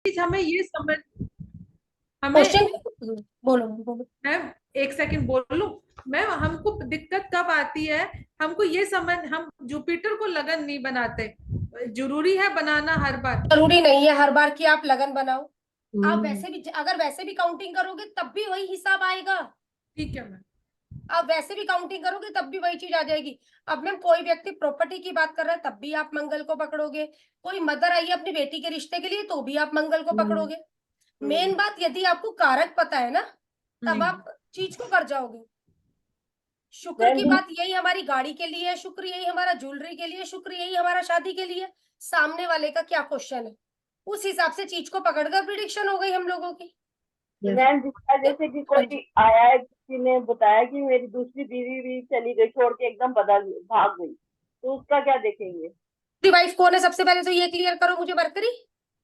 चीज हमें ये समझ, हमें, क्वेश्चन बोलो बोलो। मैम एक सेकंड बोल लूं। मैम हमको दिक्कत कब आती है, हमको ये समझ, हम जुपिटर को लगन नहीं बनाते, जरूरी है बनाना हर बार। जरूरी नहीं है हर बार कि आप लगन बनाओ। आप हम्म। वैसे भी, अगर वैसे भी काउंटिंग करोगे तब भी वही हिसाब आएगा। ठीक है मैम। आप वैसे भी काउंटिंग करोगे तब भी वही चीज आ जाएगी। अब मैम कोई व्यक्ति प्रॉपर्टी की बात कर रहा है तब भी आप मंगल को पकड़ोगे। कोई मदर आई है अपनी बेटी के रिश्ते के लिए तो भी आप मंगल को हम्म। पकड़ोगे। मेन बात यदि आपको कारक पता है ना तब हम्म। आप चीज को कर जाओगे। शुक्र की मैम बात यही हमारी गाड़ी के लिए है, शुक्र यही हमारा ज्वेलरी के लिए, शुक्र यही हमारा शादी के लिए। सामने वाले का क्या क्वेश्चन है, उस हिसाब से चीज को पकड़कर प्रिडिक्शन हो गई हम लोगों की। मैम जिसका जैसे कि हाँ कोई जी। आया है, किसी ने बताया कि मेरी दूसरी बीवी भी चली गई, छोड़ के एकदम बदल भाग गई, तो उसका क्या देखेंगे? डिवाइस कौन है सबसे पहले तो ये क्लियर करो मुझे। मरकरी।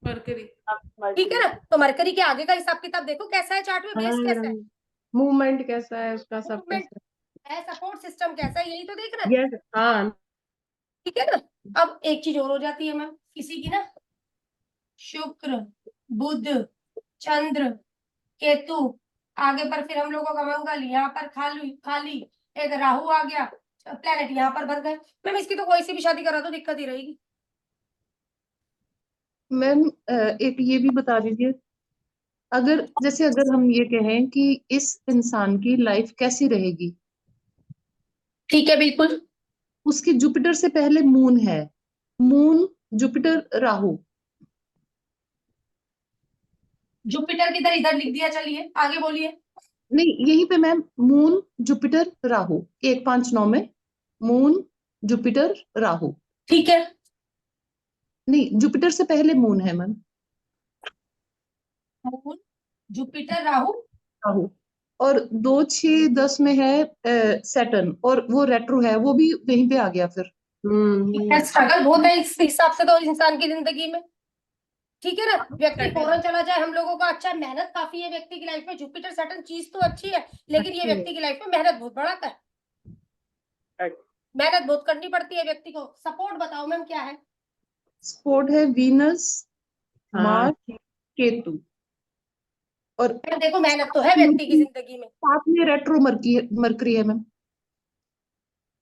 मरकरी। आप ठीक है मर्करी। ना, तो मरकरी के आगे का हिसाब किताब देखो कैसा है, चार्ट में हाँ बेस कैसा है, मैडम, मूवमेंट कैसा है उसका, सब मूवमेंट कैसा है, सपोर्ट सिस्टम कैसा है, यही तो देखना है। है। यस हाँ। ठीक है ना। अब एक चीज और हो जाती है मैम किसी की ना, शुक्र, बुध, चंद्र, केतु, आगे पर फिर हम लोगों का मंगल, यहाँ पर खाली खाली, एक राहु आ गया, प्लेनेट यहाँ पर भर गए। मैम इसकी तो कोई सी भी शादी करा तो दिक्कत ही रहेगी। मैम एक ये भी बता दीजिए, अगर जैसे अगर हम ये कहें कि इस इंसान की लाइफ कैसी रहेगी, ठीक है बिल्कुल। उसके जुपिटर से पहले मून है, मून, जुपिटर, राहु। जुपिटर किधर, इधर लिख दिया, चलिए आगे बोलिए। नहीं, यहीं पे मैम, मून, जुपिटर, राहु, 1 5 9 में मून, जुपिटर, राहु। ठीक है। नहीं, जुपिटर से पहले मून है ma'am. Moon, Jupiter, Rahu. Rahu. और 2 6 10 में है सैटर्न, और वो रेट्रो है, वो भी वहीं पे आ गया फिर। स्ट्रगल बहुत है इस हिसाब से तो इंसान की जिंदगी में। ठीक है ना, व्यक्ति सैटर्न। फॉरेन चला जाए हम लोगों का अच्छा, मेहनत काफी है व्यक्ति की लाइफ में, जुपिटर सैटर्न चीज तो अच्छी है, लेकिन ये अच्छी है। व्यक्ति की लाइफ में मेहनत बहुत बढ़ाता है। मेहनत बहुत करनी पड़ती है व्यक्ति को। सपोर्ट बताओ मैम क्या है। स्पोर्ट है वीनस, हाँ मार्स, केतु, और मैम देखो मेहनत तो है व्यक्ति की जिंदगी में। साथ में रेट्रो मरकरी, मरकरी है मैम।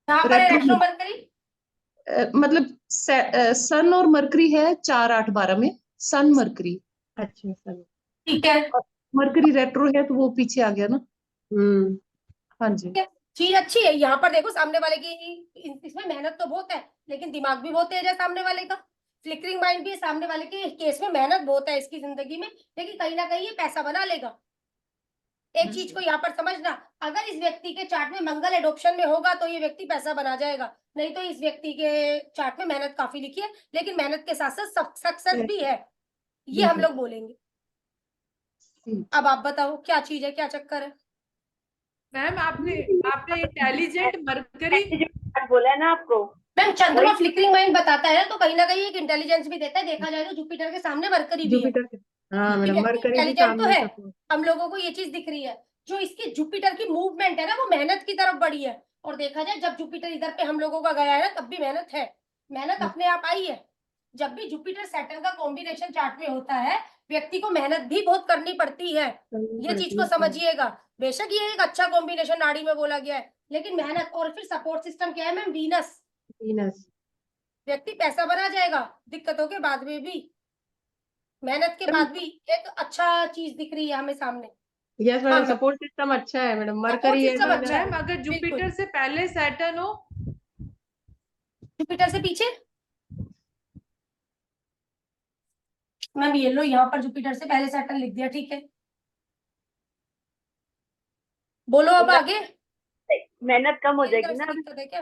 कहाँ पर है रेट्रो रेट्रो मरकरी। मतलब सन और मरकरी है 4 8 12 में, सन मरकरी। अच्छा सर। ठीक है। और मरकरी रेट्रो है तो वो पीछे आ गया ना। हम्म। हाँ जी। चीज अच्छी है, यहाँ पर देखो सामने वाले की, इसमें मेहनत तो बहुत है लेकिन दिमाग भी बहुत तेज है सामने वाले का। फ्लिकरिंग माइंड भी है सामने वाले के केस में, मेहनत बहुत है इसकी जिंदगी में, लेकिन कहीं ना कहीं ये पैसा बना लेगा। एक चीज को यहाँ पर समझना, अगर इस व्यक्ति के चार्ट में मंगल एडॉप्शन में होगा तो ये व्यक्ति पैसा बना जाएगा, नहीं तो इस व्यक्ति के चार्ट में मेहनत काफी लिखी है लेकिन मेहनत के साथ साथ सक्सेस भी है, ये हम लोग बोलेंगे। अब आप बताओ क्या चीज है, क्या चक्कर है। मैम आपने आपने इंटेलिजेंट मरकरी। जो बोला है ना आपको, मैम चंद्रमा वही। फ्लिकरिंग माइंड बताता है तो कहीं ना कहीं एक इंटेलिजेंस भी देता है, देखा जाए तो जुपिटर के सामने मरकरी भी है। जुपिटर के, हाँ ये मैडम, व्यक्ति मरकरी भी इंटेलिजेंट तो सामने है, सपोर्ट। हम लोगों को ये चीज दिख रही है। जो इसकी जुपिटर की मूवमेंट है ना वो मेहनत की तरफ बढ़ी है, और देखा जाए जब जुपिटर इधर पे हम लोगों का गया है ना तब भी मेहनत है, मेहनत अपने आप आई है। जब भी जुपिटर सैटर्न का कॉम्बिनेशन चार्ट में होता है व्यक्ति को मेहनत भी बहुत करनी पड़ती है, ये चीज को समझिएगा। बेशक ये एक अच्छा कॉम्बिनेशन नाड़ी में बोला गया है लेकिन मेहनत, और फिर सपोर्ट सिस्टम क्या है मैम, वीनस। वीनस। व्यक्ति पैसा बना जाएगा दिक्कतों के बाद में भी, मेहनत के बाद भी एक अच्छा चीज दिख रही है हमें सामने। यस हाँ मैडम, मैम, सपोर्ट सिस्टम अच्छा है मैडम, सपोर्ट मरकरी है सिस्टम जो अच्छा इधर। है मैम अगर बिल्कुल। जुपिटर से पहले सैटर्न हो। जुपिटर से पीछे मैम ये लो, यहाँ पर जुपिटर से पहले सैटर्न लिख दिया, ठीक है। बोलो अब आगे। मेहनत कम हो मेरी जाएगी तरफ से ना। दिक्कत है क्या।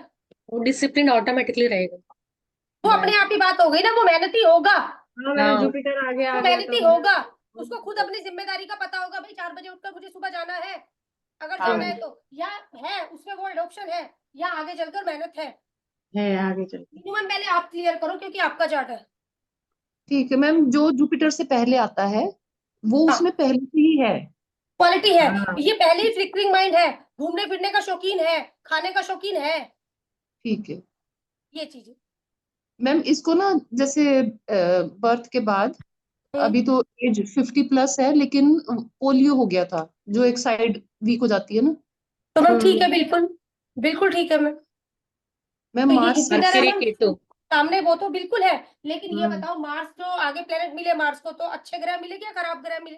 वो डिसिप्लिन ऑटोमेटिकली रहेगा। वो अपने आप ही बात हो गई ना, वो मेहनती होगा, हाँ मैडम, हाँ। जुपिटर आगे आ वो गया तो मेहनती फिर। होगा। उसको खुद अपनी जिम्मेदारी का पता होगा, भाई 4 बजे उठकर मुझे सुबह जाना है, अगर हाँ जाना है मैम। तो, या है उसमें वो एडॉप्शन है, या आगे चलकर मेहनत है आगे चल के। मिनिमम पहले आप क्लियर करो क्योंकि आपका चार्ट है। ठीक है मैम, जो जुपिटर से पहले आता है वो हाँ उसमें पहले से ही है। क्वालिटी है, हाँ ये पहले ही फ्लिकरिंग माइंड है, घूमने फिरने का शौकीन है, खाने का शौकीन है, ठीक है ये चीज। मैम, इसको ना जैसे बर्थ के बाद अभी तो एज 50 प्लस है, लेकिन पोलियो हो गया था, जो एक साइड वीक हो जाती है ना। तो मैम ठीक है, बिल्कुल बिल्कुल ठीक है मैम। मैम तो ये मार्स जुपिटर है मरकरी मैम, केतु। सामने वो तो बिल्कुल है, लेकिन ये हम्म। बताओ मार्स जो आगे प्लेनेट मिले मार्स को, तो अच्छे ग्रह मिले क्या खराब ग्रह मिले?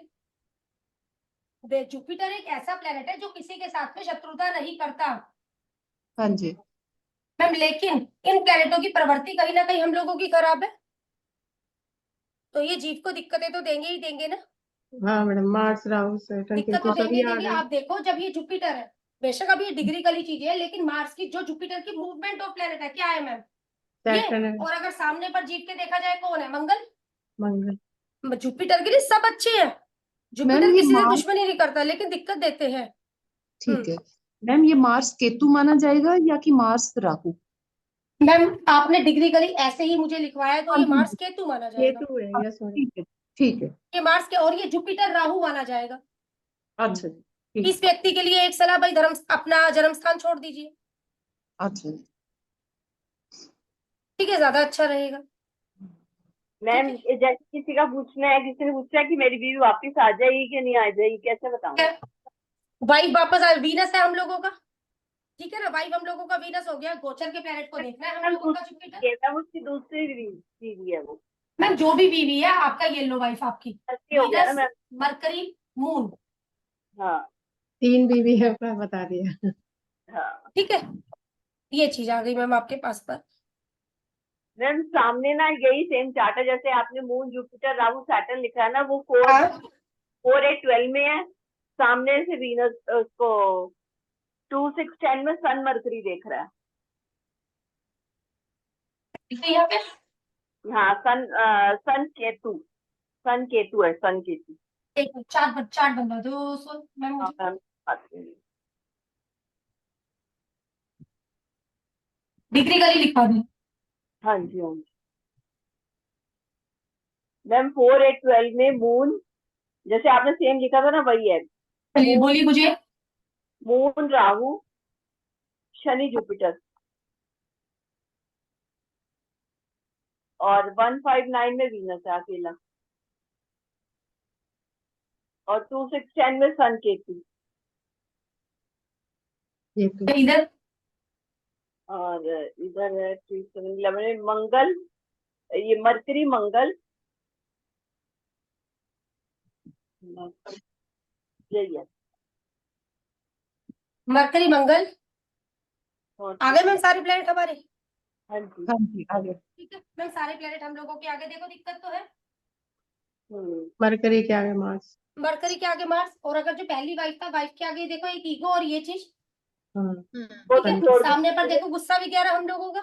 जुपिटर एक ऐसा प्लेनेट है जो किसी के साथ में शत्रुता नहीं करता हाँ जी। मैम, लेकिन इन प्लेनेटों की प्रवृत्ति कहीं ना कहीं हम लोगों की खराब है, तो ये जीव को दिक्कतें तो देंगे ही देंगे ना। हाँ मैडम, मार्स राहु सैटर्न दिक्कत केतु तो देंगे सभी ही आ देंगे। गए। आप देखो, जब ये जुपिटर है, बेशक अभी ये डिग्री कली चीजें है, लेकिन मार्स की जो जुपिटर की मूवमेंट ऑफ प्लेनेट है, क्या है मैम? ये। सैटर्न है। और अगर सामने पर जीव के देखा जाए, कौन है? मंगल। मंगल। जुपिटर के लिए सब अच्छे हैं, मैम जुपिटर ये किसी से मार्स, दुश्मनी नहीं करता, लेकिन दिक्कत देते हैं। ठीक है मैम, ये मार्स केतु माना जाएगा या कि मार्स राहु? मैम आपने डिग्री करी ऐसे ही मुझे लिखवाया, तो हाँ ये जी, मार्स केतु माना जाएगा। केतु है, हाँ, यस मैडम। ठीक है, ठीक है। ये मार्स के, और ये जुपिटर राहु माना जाएगा। अच्छा जी, ठीक। इस व्यक्ति के लिए एक सलाह भाई, धर्म अपना जन्म स्थान छोड़ दीजिए, अच्छा जी। ठीक है, ज्यादा अच्छा रहेगा। मैम ठीक ये जैसे किसी का पूछना है, किसी ने पूछा है कि मेरी बीवी वापस आ जाएगी कि नहीं आ जाएगी, कैसे बताऊं? है, वाइफ वापस आ, वीनस है हम लोगों का, ठीक है ना, वाइफ हम लोगों का वीनस हो गया, गोचर के प्लेनेट को देखना है हम मैम लोगों का जुपिटर। मैम उसकी दूसरी बीवी है वो। मैम जो भी बीवी है आपका, येलो वाइफ आपकी, अच्छी हो गया ना वीनस, मैम। मरकरी, मून, हाँ 3 बीवी है, आपका बता दिया। हाँ। ठीक है, ये चीज आ गई मैम आपके पास पर। मैम सामने ना यही सेम चार्ट है, जैसे आपने मून जुपिटर राहु सैटर्न लिखा है ना, वो हाँ 4 8 12 में है। सामने से वीनस उसको 2 6 10 में सन मरकरी देख रहा है। ठीक है, यहाँ पे हाँ सन केतु है, सन केतु। एक चार्ट चार्ट बनवा दो सो मैम हाँ मुझे। मैम आती हूँ। डिग्री करी लिखवा दी। हाँ जी हाँ जी मैम 4 8 12 में मून, जैसे आपने सेम लिखा था ना वही है। चलिए बोलिए मुझे। मून राहु शनि जुपिटर, और 159 में वीनस है अकेला, और 2 6 10 में सन केतु, केतु। इधर और इधर है 3 7 11 में मंगल, ये मरकरी मंगल, यही है। मरकरी मंगल, और आ गए मैम सारे प्लेनेट हमारे। हाँ जी। हाँ जी, आ गया। ठीक है मैम, सारे प्लेनेट हम लोगों के आगे, देखो दिक्कत तो है, मरकरी के आगे मार्स। मरकरी के आगे मार्स, और अगर जो पहली वाइफ था, वाइफ के आगे देखो एक ईगो और ये चीज, हाँ। वो ठीक तो है, छोड़ सामने पर दीजिए। देखो गुस्सा भी क्या रहा हम लोगों का।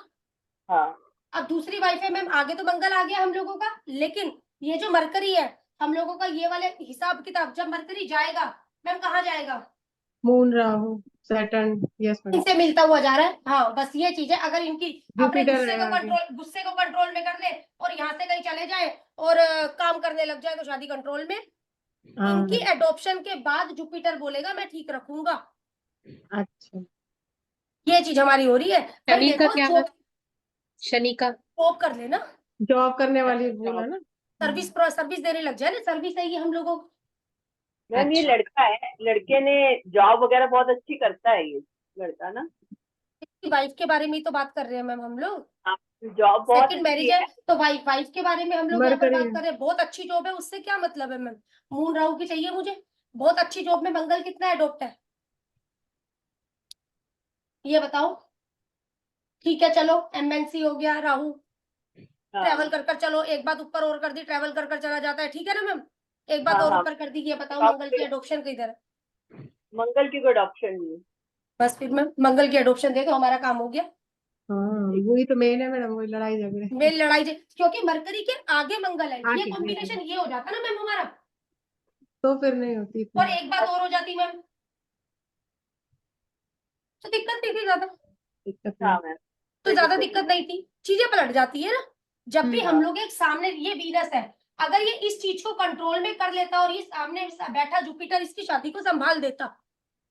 हाँ अब दूसरी वाइफ है मैम, आगे तो मंगल आ गया हम लोगों का, लेकिन ये जो मरकरी है हम लोगों का, ये वाले हिसाब किताब, जब मरकरी जाएगा मैम, कहाँ जाएगा? Moon Rahu Saturn, yes madam. इनसे मिलता हुआ जा रहा है। हाँ बस ये चीज है, अगर इनकी अपने जुपिटर है आगे। गुस्से को कंट्रोल में कर ले, और यहाँ से कहीं चले जाए और काम करने लग जाए, तो शादी कंट्रोल में। हाँ इनकी मैडम। एडॉप्शन के बाद जुपिटर बोलेगा मैं ठीक रखूंगा, अच्छा। ये चीज हमारी हो रही है भाई। शनि का देखो क्या है? शनि का जॉब कर लेना, जॉब करने वाली बोला ना। सर्विस सर्विस देने लग जाए ना, सर्विस है ये हम लोगों को। मैम ये अच्छा। लड़का है, लड़के ने जॉब वगैरह बहुत अच्छी करता है ये लड़का ना। वाइफ के बारे में ही तो बात कर रहे हैं मैम हम लोग, जॉब बहुत सेकंड अच्छी मैरिज है, है। तो वाइफ वाइफ के बारे में हम लोग यहाँ पर मरकरी बात है। कर रहे हैं, बहुत अच्छी जॉब है, उससे क्या मतलब है मैम? मून राहु की चाहिए मुझे, बहुत अच्छी जॉब में मंगल कितना एडॉप्ट है, ये बताओ। ठीक है चलो, एमएनसी हो गया राहु, ट्रेवल हाँ कर चलो, एक बात ऊपर और कर दी, ट्रेवल कर चला जाता है, ठीक है ना मैम? एक बात हाँ और हाँ। ऊपर कर दी, ये बताओ जॉब मंगल पे की एडॉप्शन किधर है? मंगल की कोई ऑप्शन नहीं है। बस फिर मैम मंगल की एडॉप्शन दे दो, हमारा काम हो गया। हाँ वही तो मेन है मैडम, वही लड़ाई झगड़े। मेरी लड़ाई क्योंकि मरकरी के आगे मंगल है, ये आगे कॉम्बिनेशन ये हो जाता ना मैम हमारा। तो फिर नहीं होती और इतनी एक बात और हो जाती मैम, तो दिक्कत नहीं थी ज्यादा, दिक्कत हाँ नहीं। मैम तो कोई ज्यादा दिक्कत दिक्कत नहीं थी, चीजें पलट जाती है ना। जब भी हम हाँ। लोग एक सामने, ये वीनस है, अगर ये इस चीज को कंट्रोल में कर लेता और ये सामने बैठा जुपिटर इसकी शादी को संभाल देता,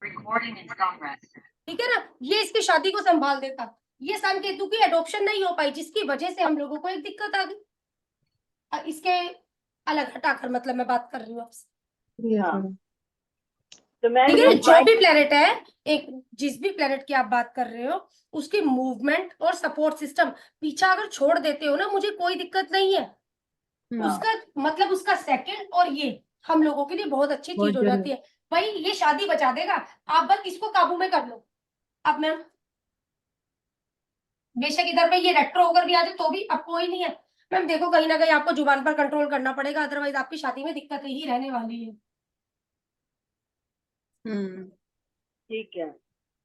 ठीक है ना, ये इसकी शादी को संभाल देता, ये सन केतु की एडॉप्शन नहीं हो पाई, जिसकी वजह से हम लोगों को एक दिक्कत आ गई। इसके अलग हटाकर, मतलब मैं बात कर रही हूँ आपसे। यस हाँ। मैडम। तो मैं ठीक है ना, ये जो भी प्लेनेट है, एक जिस भी प्लेनेट की आप बात कर रहे हो, उसकी मूवमेंट और सपोर्ट सिस्टम पीछा अगर छोड़ देते हो ना, मुझे कोई दिक्कत नहीं है। हाँ। उसका मतलब उसका सेकंड और ये हम लोगों के लिए बहुत अच्छी बहुत चीज हो जाती है। भाई ये शादी बचा देगा, आप बस इसको काबू में कर लो। अब मैम बेशक इधर पे ये रेट्रो होकर भी आ जाए तो भी अब कोई नहीं है। मैम देखो, कहीं ना कहीं आपको जुबान पर कंट्रोल करना पड़ेगा, अदरवाइज आपकी शादी में दिक्कतें ही रहने वाली है। ठीक है,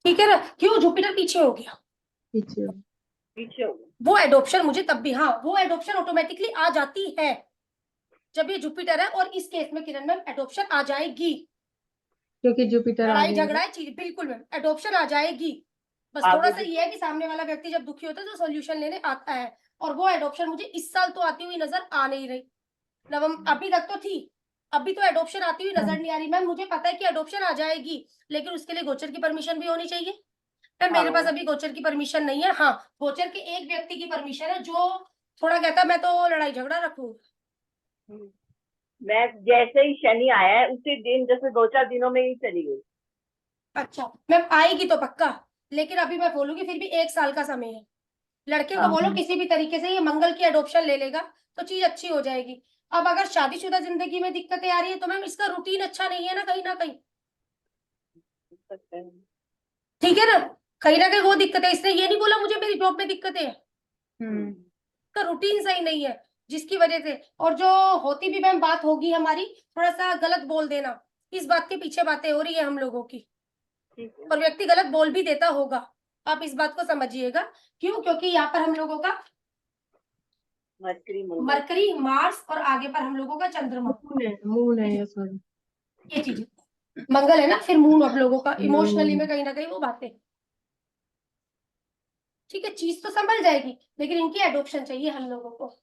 ठीक है ना, क्यों जुपिटर पीछे हो गया? पीछे। पीछे हो गए। वो एडॉप्शन मुझे तब भी, हाँ वो एडॉप्शन ऑटोमेटिकली आ जाती है जब ये जुपिटर है, और इस केस में किरण मैम एडॉप्शन आ जाएगी। क्योंकि जुपिटर आ लड़ाई गया। झगड़ा है चीज, बिल्कुल मैम एडॉप्शन आ जाएगी। बस थोड़ा आगे सा भी ये है कि सामने वाला व्यक्ति जब दुखी होता है तो सोल्यूशन लेने आता है, और वो एडॉप्शन मुझे इस साल तो आती हुई नजर आ नहीं रही। नवंबर अभी तक तो थी, अभी तो एडॉप्शन आती हुई नजर नहीं आ रही। मैम मुझे पता है कि एडॉप्शन आ जाएगी, लेकिन उसके लिए गोचर की परमिशन भी होनी चाहिए। मैम मेरे पास हाँ। अभी गोचर की परमिशन नहीं है। हाँ, गोचर के एक व्यक्ति की परमिशन है जो थोड़ा कहता है मैं तो लड़ाई झगड़ा रखूंगा। मैं जैसे ही शनि आया है उसी दिन, जैसे 2-4 दिनों में ही चली गई। अच्छा मैम आएगी तो पक्का, लेकिन अभी मैं बोलूंगी फिर भी 1 साल का समय है। लड़के को हाँ। बोलो किसी भी तरीके से ये मंगल की एडॉप्शन ले लेगा तो चीज अच्छी हो जाएगी। अब अगर शादीशुदा जिंदगी में दिक्कतें आ रही है तो मैम इसका रूटीन अच्छा नहीं है ना कहीं ना कहीं। सकते हैं। ठीक है ना कहीं वो दिक्कत है। इसने ये नहीं बोला मुझे मेरी जॉब में दिक्कतें है, तो रूटीन सही नहीं है जिसकी वजह से। और जो होती भी मैम बात होगी हमारी, थोड़ा सा गलत बोल देना, इस बात के पीछे बातें हो रही है हम लोगों की, ठीक है। और व्यक्ति गलत बोल भी देता होगा। आप इस बात को समझिएगा। क्यों? क्योंकि यहाँ पर हम लोगों का मरकरी मंगल। मरकरी, मार्स, और आगे पर हम लोगों का चंद्रमा, मून है यस मैडम। ये चीज मंगल है ना, फिर मून हम लोगों का इमोशनली में कहीं ना कहीं वो बातें। ठीक है, चीज तो संभल जाएगी, लेकिन इनकी एडॉप्शन चाहिए हम लोगों को।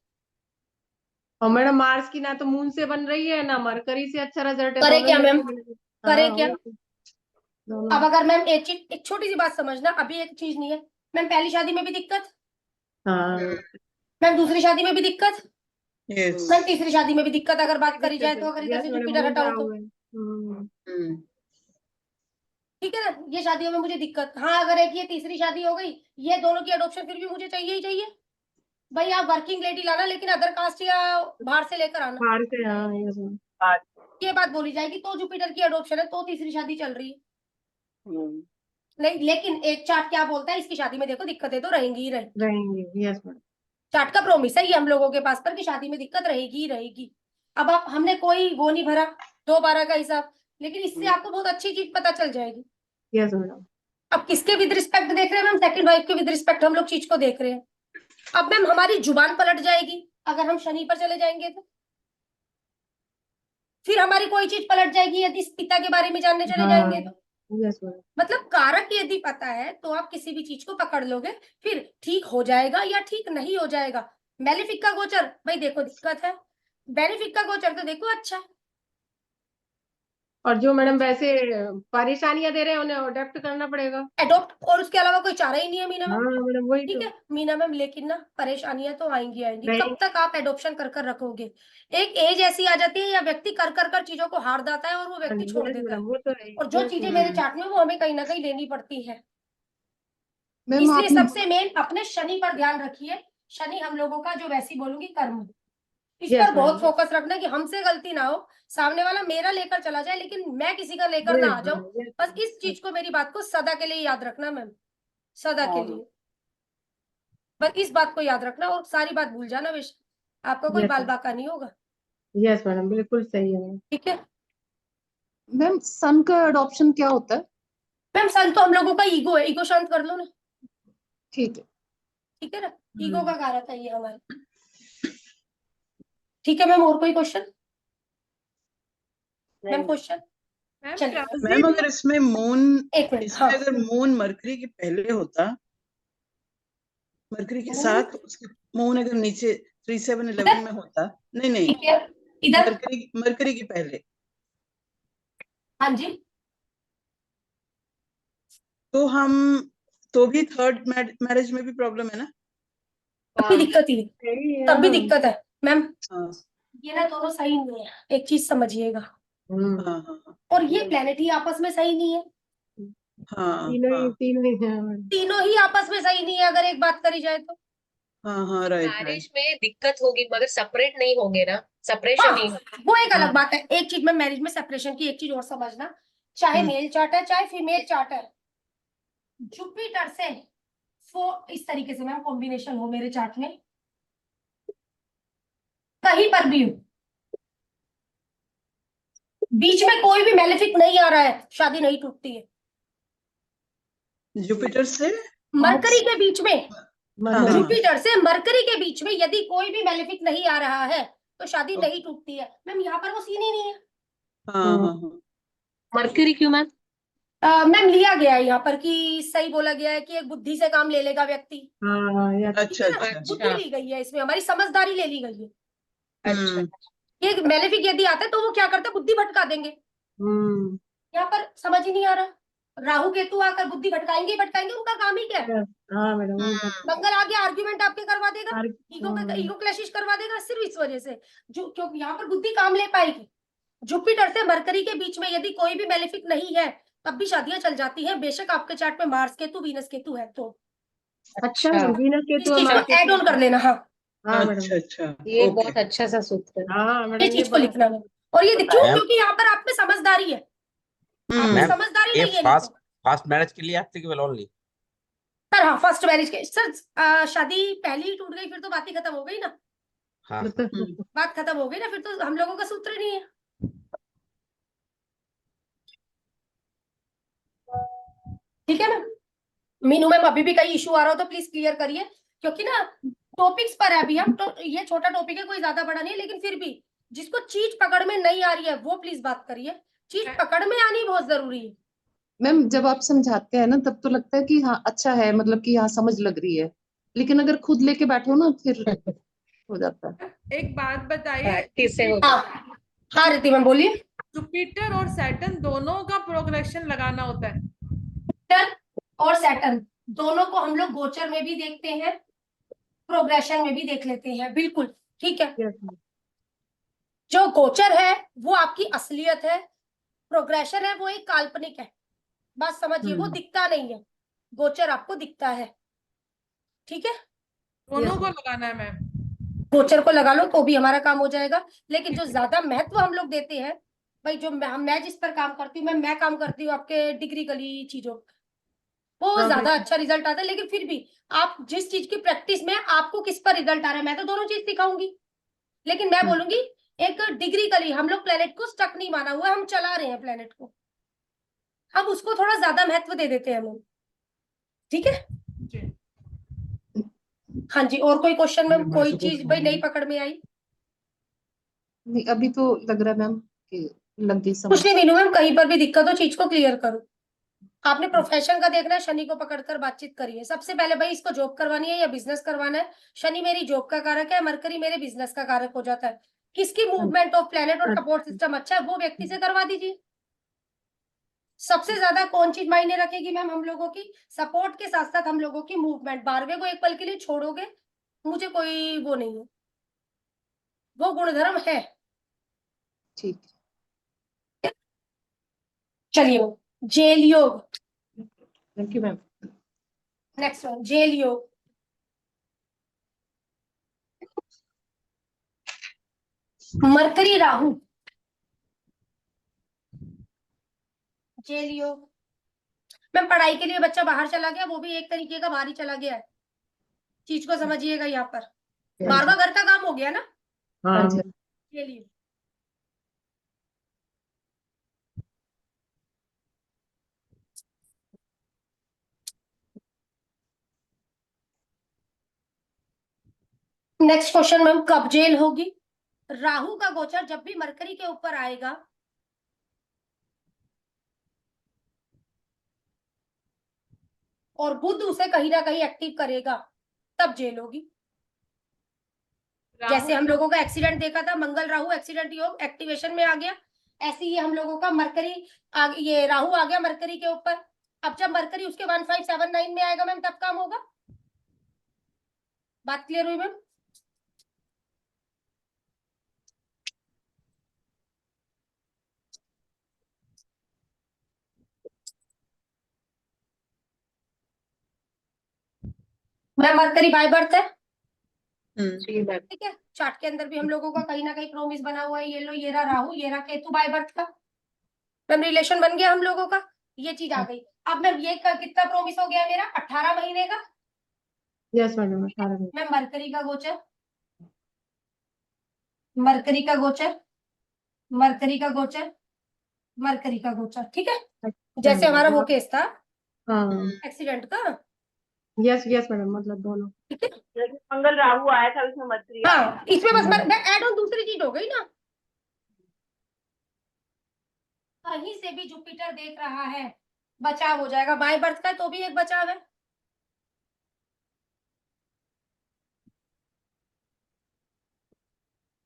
और मैडम मार्स की ना तो मून से बन रही है ना मरकरी से अच्छा रिजल्ट है, करे दोनों क्या में मैम? से बन- करे हाँ क्या? वही तो, दोनों। अब अगर मैम एक चीज, एक छोटी सी बात समझना, अभी एक चीज नहीं है मैम, पहली शादी में भी दिक्कत, हाँ मैम दूसरी शादी में भी दिक्कत, यस। मैम तीसरी शादी में भी दिक्कत अगर बात करी जाए दिक्कत तो, है अगर इधर यस से मैडम, जुपिटर मून हटाओ रहा तो। हुआ है। ठीक है ना, ये शादियों में मुझे दिक्कत। हाँ अगर एक ये तीसरी शादी हो गई, ये दोनों की एडॉप्शन फिर भी मुझे चाहिए ही चाहिए। भाई आप वर्किंग लेडी लाना, लेकिन अदर कास्ट या बाहर से लेकर आना। बाहर से हाँ यस मैडम। ये बात बोली जाएगी तो जुपिटर की एडॉप्शन है, तो तीसरी शादी चल रही है। हम्म। नहीं, लेकिन एक चार्ट क्या बोलता है, इसकी शादी में देखो दिक्कतें तो रहेंगी ही रहेंगी। रहेंगे यस मैडम। चार्ट का प्रोमिस है ये हम लोगों के पास पर कि शादी में दिक्कत रहेगी ही रहेगी। अब आप हमने कोई वो नहीं भरा 2/12 का हिसाब, लेकिन इससे आपको बहुत अच्छी चीज पता चल जाएगी। Yes madam. अब किसके विद रिस्पेक्ट देख रहे हैं मैम? सेकंड वाइफ के विद रिस्पेक्ट हम लोग चीज को देख रहे हैं। अब मैम हमारी जुबान पलट जाएगी अगर हम शनि पर चले जाएंगे तो, फिर हमारी कोई चीज पलट जाएगी यदि इस पिता के बारे में जानने चले हाँ जाएंगे तो। Yes madam. मतलब कारक यदि पता है तो आप किसी भी चीज को पकड़ लोगे, फिर ठीक हो जाएगा या ठीक नहीं हो जाएगा। मेलेफिक का गोचर भाई देखो दिक्कत है, बेनिफिक का गोचर तो देखो अच्छा है। और जो मैडम वैसे परेशानियां दे रहे हैं उन्हें अडेप्ट करना पड़ेगा। एडॉप्ट, और उसके अलावा कोई चारा ही नहीं है मीना हाँ मैम। मैडम वही ठीक तो। है मीना मैम, लेकिन ना परेशानियां तो आएंगी आएंगी। नहीं कब तक आप एडॉप्शन कर कर रखोगे? एक एज ऐसी आ जाती है या व्यक्ति कर कर कर चीजों को हार जाता है और वो व्यक्ति छोड़ यस देता मैडम है। वो तो है और जो यस चीजें मैडम। मेरे चार्ट में वो हमें कहीं ना कहीं लेनी पड़ती है। मैम इसलिए आपने सबसे मेन अपने शनि पर ध्यान रखिए। शनि हम लोगों का जो वैसी बोलूंगी कर्म, इस यस पर बहुत मैडम फोकस रखना कि हमसे गलती ना हो, सामने वाला मेरा लेकर चला जाए लेकिन मैं किसी का लेकर ना यस आ जाऊं। मैडम बस इस चीज को, मेरी बात को सदा के लिए याद रखना मैम, सदा के हाँ। लिए। बस इस बात को याद रखना और सारी बात भूल जाना बेशक, आपका कोई बाल बाका नहीं होगा। यस मैडम बिल्कुल सही है मैम। ठीक है मैम सन का अडॉप्शन क्या होता है? मैम, सन तो हम लोगों का ईगो है, ईगो शांत कर लो ना। ठीक है। ठीक है ना, ईगो का कारक है ये हमारे। ठीक है मैम, और कोई क्वेश्चन? मैम नहीं। क्वेश्चन मैम चलिए, मैम अगर इसमें मून, एक मिनट। इसमें हाँ अगर मून मरकरी के पहले होता, मरकरी के साथ उसके मून अगर नीचे 3711 में होता, नहीं नहीं, ठीक है इधर, मरकरी के पहले, हाँ जी तो हम, तो भी थर्ड मैरिज में भी प्रॉब्लम है ना? तब भी दिक्कत ही है, सही है तब भी हाँ। दिक्कत है मैम। हाँ ये ना दोनों सही नहीं है, एक चीज समझिएगा। हाँ हाँ और ये प्लेनेट ही आपस में सही नहीं है, हाँ तीनों हाँ ही हैं मैडम। तीनों ही आपस में सही नहीं है अगर एक बात करी जाए तो। हाँ हाँ राइट राइट। मैरिज में दिक्कत होगी मगर सेपरेट नहीं होंगे ना, हाँ, सेपरेशन नहीं होगा। वो एक अलग हाँ। बात है। एक चीज में मैरिज में सेपरेशन की एक चीज और समझना, चाहे हम्म। मेल चार्ट है चाहे फीमेल चार्ट है, जुपिटर से इस तरीके से मैम कॉम्बिनेशन हो मेरे चार्ट में, कहीं पर भी हो, बीच में कोई भी मेलेफिक नहीं आ रहा है, शादी नहीं टूटती है। जुपिटर से मरकरी के बीच में, हाँ हाँ जुपिटर से मरकरी के बीच में यदि कोई भी मेलेफिक नहीं आ रहा है तो शादी ओके। नहीं टूटती है। मैम यहाँ पर वो सीन ही नहीं है। हाँ हाँ हाँ मरकरी क्यों मैम? मैम लिया गया है यहाँ पर कि सही बोला गया है कि एक बुद्धि से काम ले लेगा व्यक्ति, हाँ या ठीक अच्छा है ना, अच्छा बुद्धि ली गई है इसमें, हमारी समझदारी ले ली गई है। अच्छा। ये मेलेफिक यदि आता है तो वो क्या करता है, बुद्धि भटका देंगे। हम्म यहाँ पर समझ ही नहीं आ रहा, राहु केतु आकर बुद्धि भटकाएंगे ही भटकाएंगे, उनका काम ही क्या है। हाँ मैडम वो मंगल आगे आर्ग्यूमेंट आपके करवा देगा, हाँ। ईगो क्लैशिश करवा देगा सिर्फ इस वजह से, जो क्योंकि यहाँ पर बुद्धि काम ले पाएगी। जुपिटर से मरकरी के बीच में यदि कोई भी मेलेफिक नहीं है तब भी शादियां चल जाती हैं, बेशक आपके चार्ट में मार्स केतु वीनस केतु है तो। अच्छा वीनस इस केतु चीज को ऐड ऑन कर लेना। हाँ, हाँ मैडम। अच्छा अच्छा ये ओके। बहुत अच्छा सा सूत्र है। हाँ ये मैडम ये चीज को लिखना है। और ये क्यों, मैम क्योंकि यहाँ पर आप में समझदारी है, आप में मैम समझदारी ये नहीं है नहीं फास्ट तो। फास्ट मैरिज के लिए एप्लीकेबल ओनली। सर हाँ, फर्स्ट मैरिज के सर, शादी पहली ही टूट गई फिर तो बात ही खत्म हो गई ना, हाँ बात खत्म हो गई ना, फिर तो हम लोगों का सूत्र नहीं है। ठीक है ना मीनू मैम, अभी भी कहीं इशू आ रहा हो तो प्लीज क्लियर करिए, क्योंकि ना टॉपिक्स पर है अभी हम तो, ये छोटा टॉपिक है, कोई ज्यादा बड़ा नहीं है, लेकिन फिर भी जिसको चीज पकड़ में नहीं आ रही है वो प्लीज बात करिए, चीज पकड़ में आनी बहुत जरूरी है। मैम जब आप समझाते हैं ना तब तो लगता है कि हाँ अच्छा है, मतलब कि हाँ समझ लग रही है, लेकिन अगर खुद लेके बैठो ना फिर हो जाता है। एक बात बताइए, प्रैक्टिस से होगा। हाँ हाँ रिति मैम बोलिए। जुपिटर और सैटर्न दोनों का प्रोग्रेशन लगाना होता है। जुपिटर और सैटर्न दोनों को हम लोग गोचर में भी देखते हैं, प्रोग्रेशन में भी देख लेते हैं, बिल्कुल ठीक है। जो गोचर है वो आपकी असलियत है, प्रोग्रेशन है वो एक काल्पनिक है, बात समझिए, वो दिखता नहीं है, गोचर आपको दिखता है, ठीक है। दोनों को लगाना है मैम। गोचर को लगा लो तो भी हमारा काम हो जाएगा, लेकिन जो ज्यादा महत्व हम लोग देते हैं भाई, जो मैं जिस पर काम करती हूँ, मैं काम करती हूँ आपके डिग्रिकली चीजों, वो ज्यादा अच्छा रिजल्ट आता है। लेकिन फिर भी आप जिस चीज की प्रैक्टिस में आपको किस पर रिजल्ट आ रहा है, मैं तो दोनों चीज सिखाऊंगी, लेकिन मैं बोलूंगी एक डिग्रिकली हम लोग प्लेनेट को स्टक नहीं माना हुआ है, हम चला रहे हैं प्लेनेट को, हम उसको थोड़ा ज्यादा महत्व दे देते हैं हम लोग, ठीक है। जी। हाँ जी, और कोई क्वेश्चन में कोई चीज भाई नहीं पकड़ में आई? नहीं अभी तो लग रहा है मैम कि लग गई कुछ समझ। नहीं मीनू मैम, कहीं पर भी दिक्कत हो चीज को क्लियर करो। आपने प्रोफेशन का देखना है, शनि को पकड़कर बातचीत करिए सबसे पहले, भाई इसको जॉब करवानी है या बिजनेस करवाना है। शनि मेरी जॉब का कारक है, मरकरी मेरे बिजनेस का कारक हो जाता है, किसकी मूवमेंट ऑफ प्लेनेट और सपोर्ट सिस्टम अच्छा है वो व्यक्ति से करवा दीजिए। सबसे ज्यादा कौन चीज मायने रखेगी मैम हम लोगों की, सपोर्ट के साथ साथ हम लोगों की मूवमेंट। 12वें को एक पल के लिए छोड़ोगे मुझे कोई वो नहीं है, वो गुणधर्म है। ठीक चलिए जेल योग, thank you ma'am. Next one jail योग। मरकरी राहु, जेल योग। मैं पढ़ाई के लिए बच्चा बाहर चला गया, वो भी एक तरीके का बाहर ही चला गया है, चीज को समझिएगा। यहाँ पर 12वां घर का काम हो गया ना, हाँ जी। जेल योग। नेक्स्ट क्वेश्चन मैम, कब जेल होगी? राहु का गोचर जब भी मरकरी के ऊपर आएगा और बुध उसे कहीं ना कहीं एक्टिव करेगा तब जेल होगी। जैसे हम लोगों का एक्सीडेंट देखा था, मंगल राहु एक्सीडेंट योग एक्टिवेशन में आ गया, ऐसे ही हम लोगों का मरकरी ये राहु आ गया मरकरी के ऊपर। अब जब मरकरी उसके 1579 में आएगा मैम तब काम होगा। बात क्लियर हुई मैम? मैं मरकरी बाय बर्थ है, जी मैम। ठीक है। चार्ट के अंदर भी हम लोगों का कहीं ना कहीं प्रोमिस बना हुआ है। ये लो, ये रहा राहु, ये रहा केतु बाय बर्थ का। मैम रिलेशन बन गया हम लोगों का, ये चीज आ गई। अब मैम ये कितना प्रोमिस हो गया मेरा? 18 महीने का। यस मैडम 18 में। मैम मरकरी का गोचर, मरकरी का गोचर, मरकरी का गोचर, मरकरी का गोचर, ठीक है। जैसे हमारा वो केस था हाँ एक्सीडेंट का, यस यस मैडम मतलब दोनों। ठीक है। जैसे मंगल राहु आया था उसमें मरकरी आ गया। हाँ, इसमें बस मैं ऐड ऑन दूसरी चीज हो गई ना, कहीं से भी जुपिटर देख रहा है, बचाव हो जाएगा। बाय बर्थ का है तो भी एक बचाव है।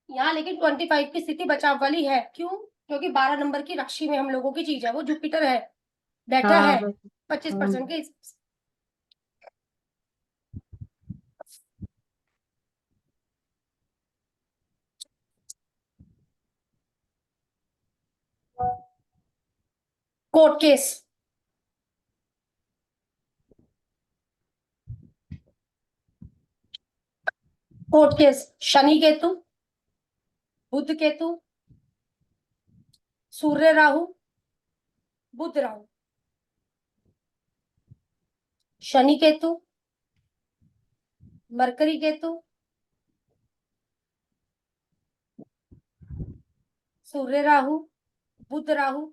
यहाँ लेकिन 25 की स्थिति बचाव वाली है। क्यों? क्योंकि 12 नंबर की राशि में हम लोगों की चीज है, वो जुपिटर है, बैठा हाँ है बस 25% के। Court case, court case, Shani Ketu, Budh Ketu, Surya Rahu, Budh Rahu, Shani Ketu, Mercury Ketu, Surya Rahu, Budh Rahu,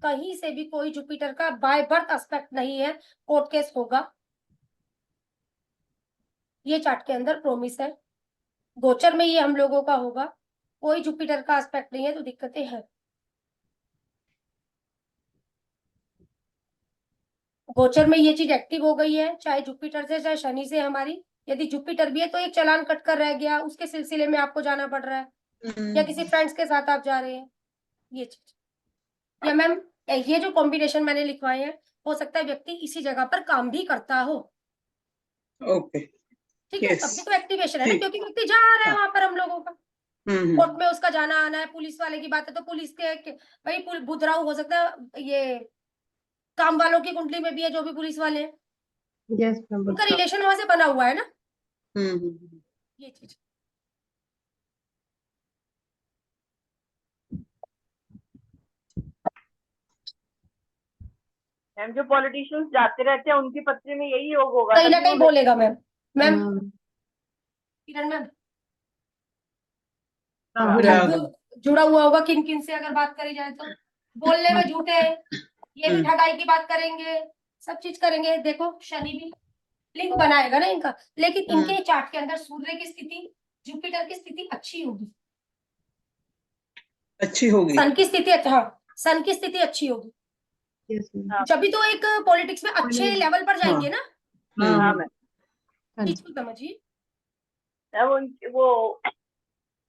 कहीं से भी कोई जुपिटर का बाय बर्थ एस्पेक्ट नहीं है, कोर्ट केस होगा। ये चार्ट के अंदर प्रोमिस है। गोचर में ये हम लोगों का होगा, कोई जुपिटर का एस्पेक्ट नहीं है तो दिक्कतें हैं। गोचर में ये चीज एक्टिव हो गई है, चाहे जुपिटर से चाहे शनि से हमारी। यदि जुपिटर भी है तो एक चालान कट कर रह गया, उसके सिलसिले में आपको जाना पड़ रहा है, या किसी फ्रेंड्स के साथ आप जा रहे हैं, ये चीज। या मैम ये जो कॉम्बिनेशन मैंने लिखवाए हैं, हो सकता है व्यक्ति इसी जगह पर काम भी करता हो, ओके। ठीक है। तब भी यस। तो एक्टिवेशन है ना, ठीक। क्योंकि व्यक्ति जा रहा है हाँ। वहां पर हम लोगों का। हम्म। कोर्ट में उसका जाना आना है, पुलिस वाले की बात है तो पुलिस के भाई बुध राहु हो सकता है, ये काम वालों की कुंडली में भी है, जो भी पुलिस वाले हैं यस मैम उनका रिलेशन वहां से बना हुआ है ना, हम्म। ये चीज। मैम जो पॉलिटिशियंस जाते रहते हैं उनकी पत्री में यही योग होगा, कहीं ना तभी कहीं वो बोलेगा मैम। मैम हाँ किरण मैम, राहुल राहुल। अब जुड़ा हुआ होगा किन किन से अगर बात करी जाए तो। बोलने में झूठे हैं, ये भी ठगाई की बात करेंगे, सब चीज करेंगे। देखो शनि भी लिंक बनाएगा ना इनका, लेकिन इनके चार्ट के अंदर सूर्य की स्थिति, जुपिटर की स्थिति अच्छी होगी, अच्छी होगी। सन की स्थिति हाँ, सन की स्थिति अच्छी होगी। यस मैम हाँ जब भी तो एक पॉलिटिक्स में अच्छे लेवल पर जाएंगे ना, हाँ हाँ हम्म। मैम। हाँ चीज को समझिए। अब वो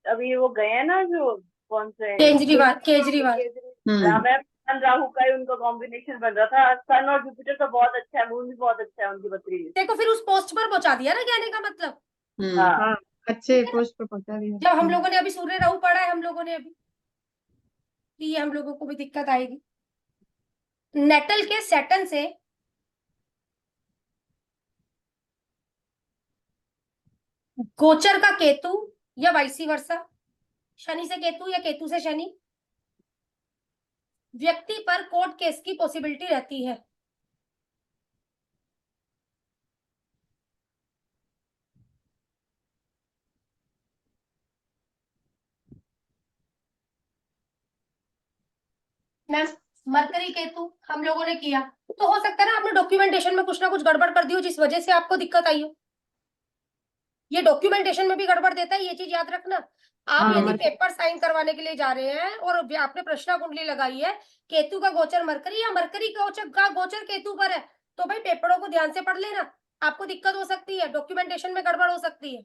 अभी वो गए हैं ना, जो कौन से केजरीवाल, केजरीवाल हाँ मैम, सन राहु का ही उनका कॉम्बिनेशन बन रहा था। सन और जुपिटर तो बहुत अच्छा है, मून भी बहुत अच्छा है उनकी पत्री में। देखो फिर उस पोस्ट पर पहुंचा दिया ना, कहने का मतलब। हाँ हाँ अच्छे पोस्ट पर पहुंचा दिया। जब हम लोगों ने अभी सूर्य राहु पढ़ा है हम लोगों ने अभी, कि ये हम लोगों को भी दिक्कत आएगी। नेटल के सैटर्न से गोचर का केतु, या वाइसी वर्सा, शनि से केतु या केतु से शनि, व्यक्ति पर कोर्ट केस की पॉसिबिलिटी रहती है। मैम मरकरी केतु हम लोगों ने किया, तो हो सकता है ना आपने डॉक्यूमेंटेशन में कुछ ना कुछ गड़बड़ कर दी हो, जिस वजह से आपको दिक्कत आई हो। ये डॉक्यूमेंटेशन में भी गड़बड़ देता है, ये चीज याद रखना। आप हाँ, यदि पेपर साइन करवाने के लिए जा रहे हैं और आपने प्रश्न कुंडली लगाई है, केतु का गोचर मरकरी या मरकरी का गोचर केतु पर है, तो भाई पेपरों को ध्यान से पढ़ लेना, आपको दिक्कत हो सकती है, डॉक्यूमेंटेशन में गड़बड़ हो सकती है,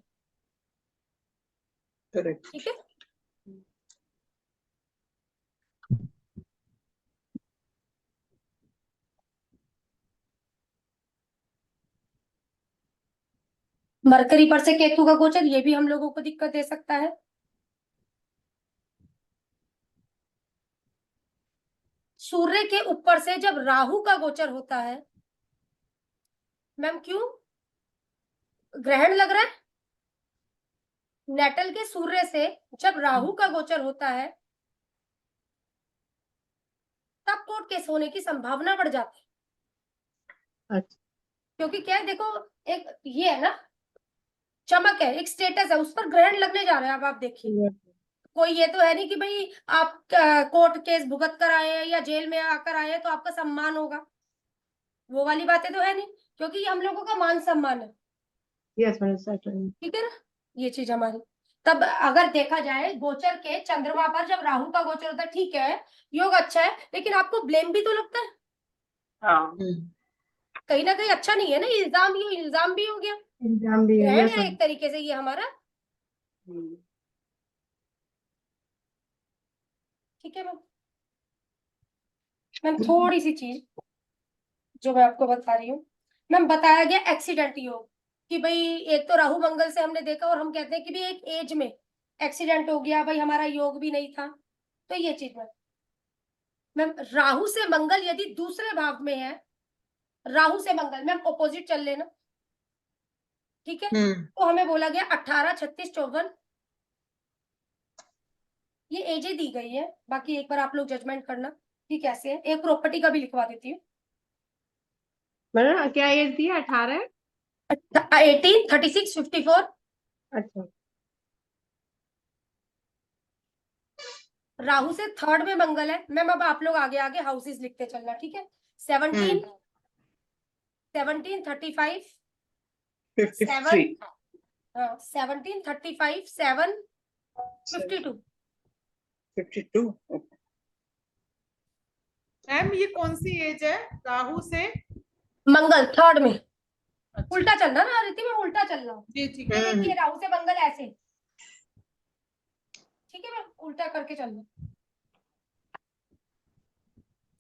करेक्ट। ठीक है। मरकरी पर से केतु का गोचर, ये भी हम लोगों को दिक्कत दे सकता है। सूर्य के ऊपर से जब राहु का गोचर होता है, मैम क्यों ग्रहण लग रहा है? नेटल के सूर्य से जब राहु का गोचर होता है तब कोर्ट केस होने की संभावना बढ़ जाती है। अच्छा। क्योंकि क्या है, देखो एक ये है ना, चमक है, एक स्टेटस है, उस पर ग्रहण लगने जा रहे हैं। अब आप देखिए, कोई ये तो है नहीं कि भाई आप कोर्ट केस भुगत कर आए हैं या जेल में आकर आए हैं तो आपका सम्मान होगा, वो वाली बातें तो है नहीं, क्योंकि ये हम लोगों का मान सम्मान है। Yes madam, certainly. ठीक है ना, ये चीज हमारी। तब अगर देखा जाए गोचर के चंद्रमा पर जब राहु का गोचर होता है, ठीक है योग अच्छा है, लेकिन आपको ब्लेम भी तो लगता है हाँ कहीं ना कहीं, अच्छा नहीं है ना, इल्जाम भी हो गया, एग्जाम भी है, ग्रहण यस है एक तरीके से ये हमारा। हम्म, ठीक है मैम। मैम थोड़ी सी चीज जो मैं आपको बता रही हूँ, मैम बताया गया एक्सीडेंट योग, कि भाई एक तो राहु मंगल से हमने देखा और हम कहते हैं कि भाई एक एज में एक्सीडेंट हो गया, भाई हमारा योग भी नहीं था, तो ये चीज मैम राहु से मंगल यदि दूसरे भाव में है, राहु से मंगल मैम ऑपोजिट चल लेना, ठीक है, तो हमें बोला गया 18, 36, 54 ये एजें दी गई है। बाकी एक बार आप लोग जजमेंट करना कि कैसे है, एक प्रॉपर्टी का भी लिखवा देती हूँ। मैडम क्या एज दी है? 18 है? 18, 36, 54। अच्छा। राहु से थर्ड में मंगल है मैम। अब आप लोग आगे आगे हाउसेस लिखते चलना, ठीक है। 17, 17, 35, 7, 17, 35, 7, 52। 52 मैम ये कौन सी एज है राहु से? मंगल थर्ड में, उल्टा चलना ना रीति में, उल्टा चलना। जी ठीक ये है। देखिए राहु से मंगल ऐसे, ठीक है मैम, उल्टा करके चलना।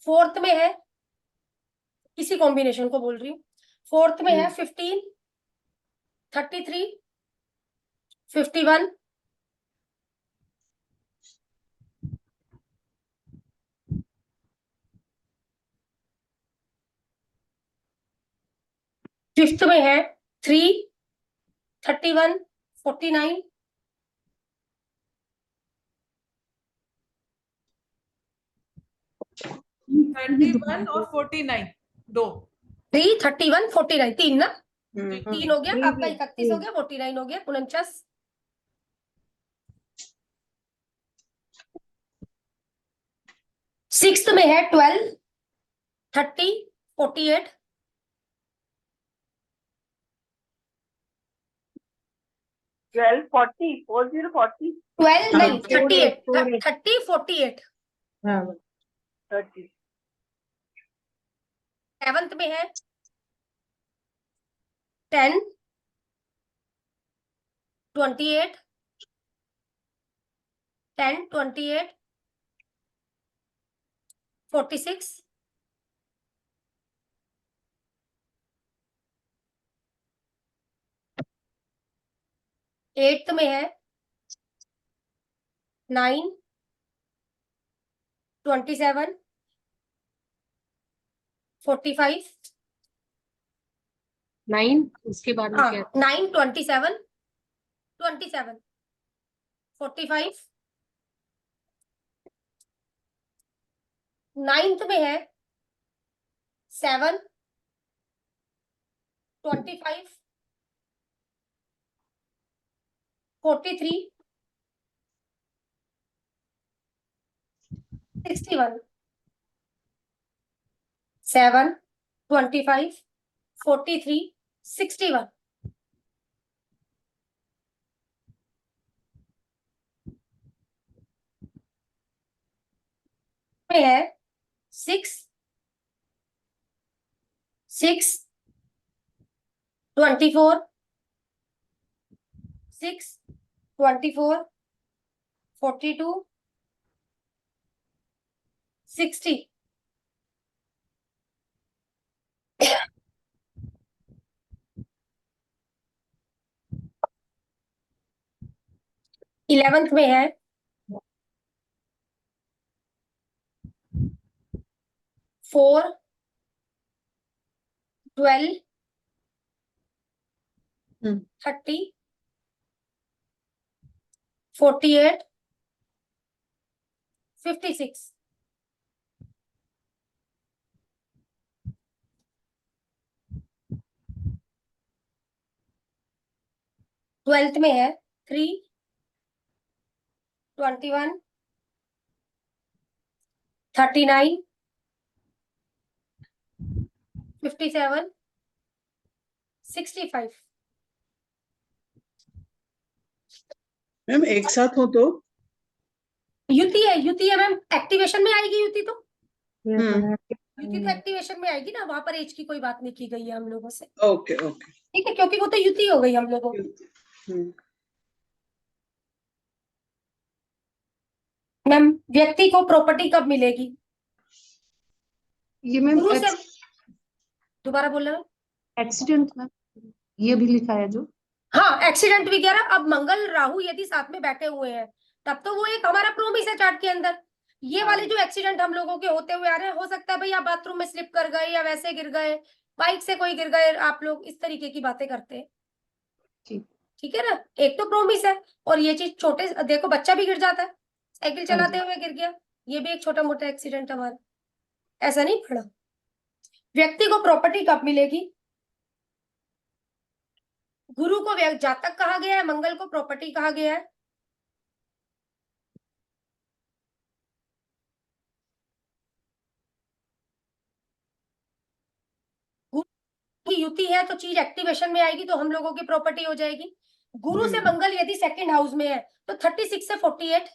फोर्थ में है, इसी कॉम्बिनेशन को बोल रही हूँ, फोर्थ में है 15, 33, 51, 5th में है 3, 31, 49, 31 और 49 दो। 3, 31, 49 तीन ना, हम्म, 3 हो गया आपका, 31 हो गया, 49 हो गया, 49। 6th में है 12, 30, 48, 12, 40, 40, 40, 12 नहीं 38, 48, 30, 48। हाँ 30, 7th में है 10, 28, 10, 28, 46, 8th में है 9, 27, 45, 9 उसके बाद में क्या? 9, 27, 27, 45। 9th में है 7, 25, 43, 61, 7, 25, 43, 61। में है 6, 6, 24, 6, 24, 42, 60। 11th में है 4, 12, हम्म। 30, 48, 56। ट्वेल्थ में है 3, 21, 39, 57, 65। मैम एक साथ हो तो युति है मैम, एक्टिवेशन में आएगी युति तो। हम्म। युति तो एक्टिवेशन में आएगी ना, वहां पर एज की कोई बात नहीं की गई है हम लोगों से, ओके ओके। ठीक है, क्योंकि वो तो युति हो गई हम लोगों की। हम्म। मैम व्यक्ति को प्रॉपर्टी कब मिलेगी? ये मैम गुरु से, दोबारा बोल रहे हो? एक्सीडेंट में ये भी लिखा है जो। हाँ, एक्सीडेंट वगैरह। अब मंगल राहु यदि साथ में बैठे हुए हैं तब तो वो एक हमारा प्रोमिस है चार्ट के अंदर। ये वाले जो एक्सीडेंट हम लोगों के होते हुए आ रहे हैं, हो सकता है भाई आप बाथरूम में स्लिप कर गए या वैसे गिर गए, बाइक से कोई गिर गए, आप लोग इस तरीके की बातें करते हैं, ठीक। ठीक है ना। एक तो प्रोमिस है, और ये चीज छोटे, देखो बच्चा भी गिर जाता है, साइकिल हाँ चलाते जी। हुए गिर गया, ये भी एक छोटा मोटा एक्सीडेंट हमारा, ऐसा नहीं पड़ा। व्यक्ति को प्रॉपर्टी कब मिलेगी? गुरु को जातक कहा गया है, मंगल को प्रॉपर्टी कहा गया है। की युति है तो चीज एक्टिवेशन में आएगी, तो हम लोगों की प्रॉपर्टी हो जाएगी। गुरु से मंगल यदि सेकंड हाउस में है तो 36 से 48,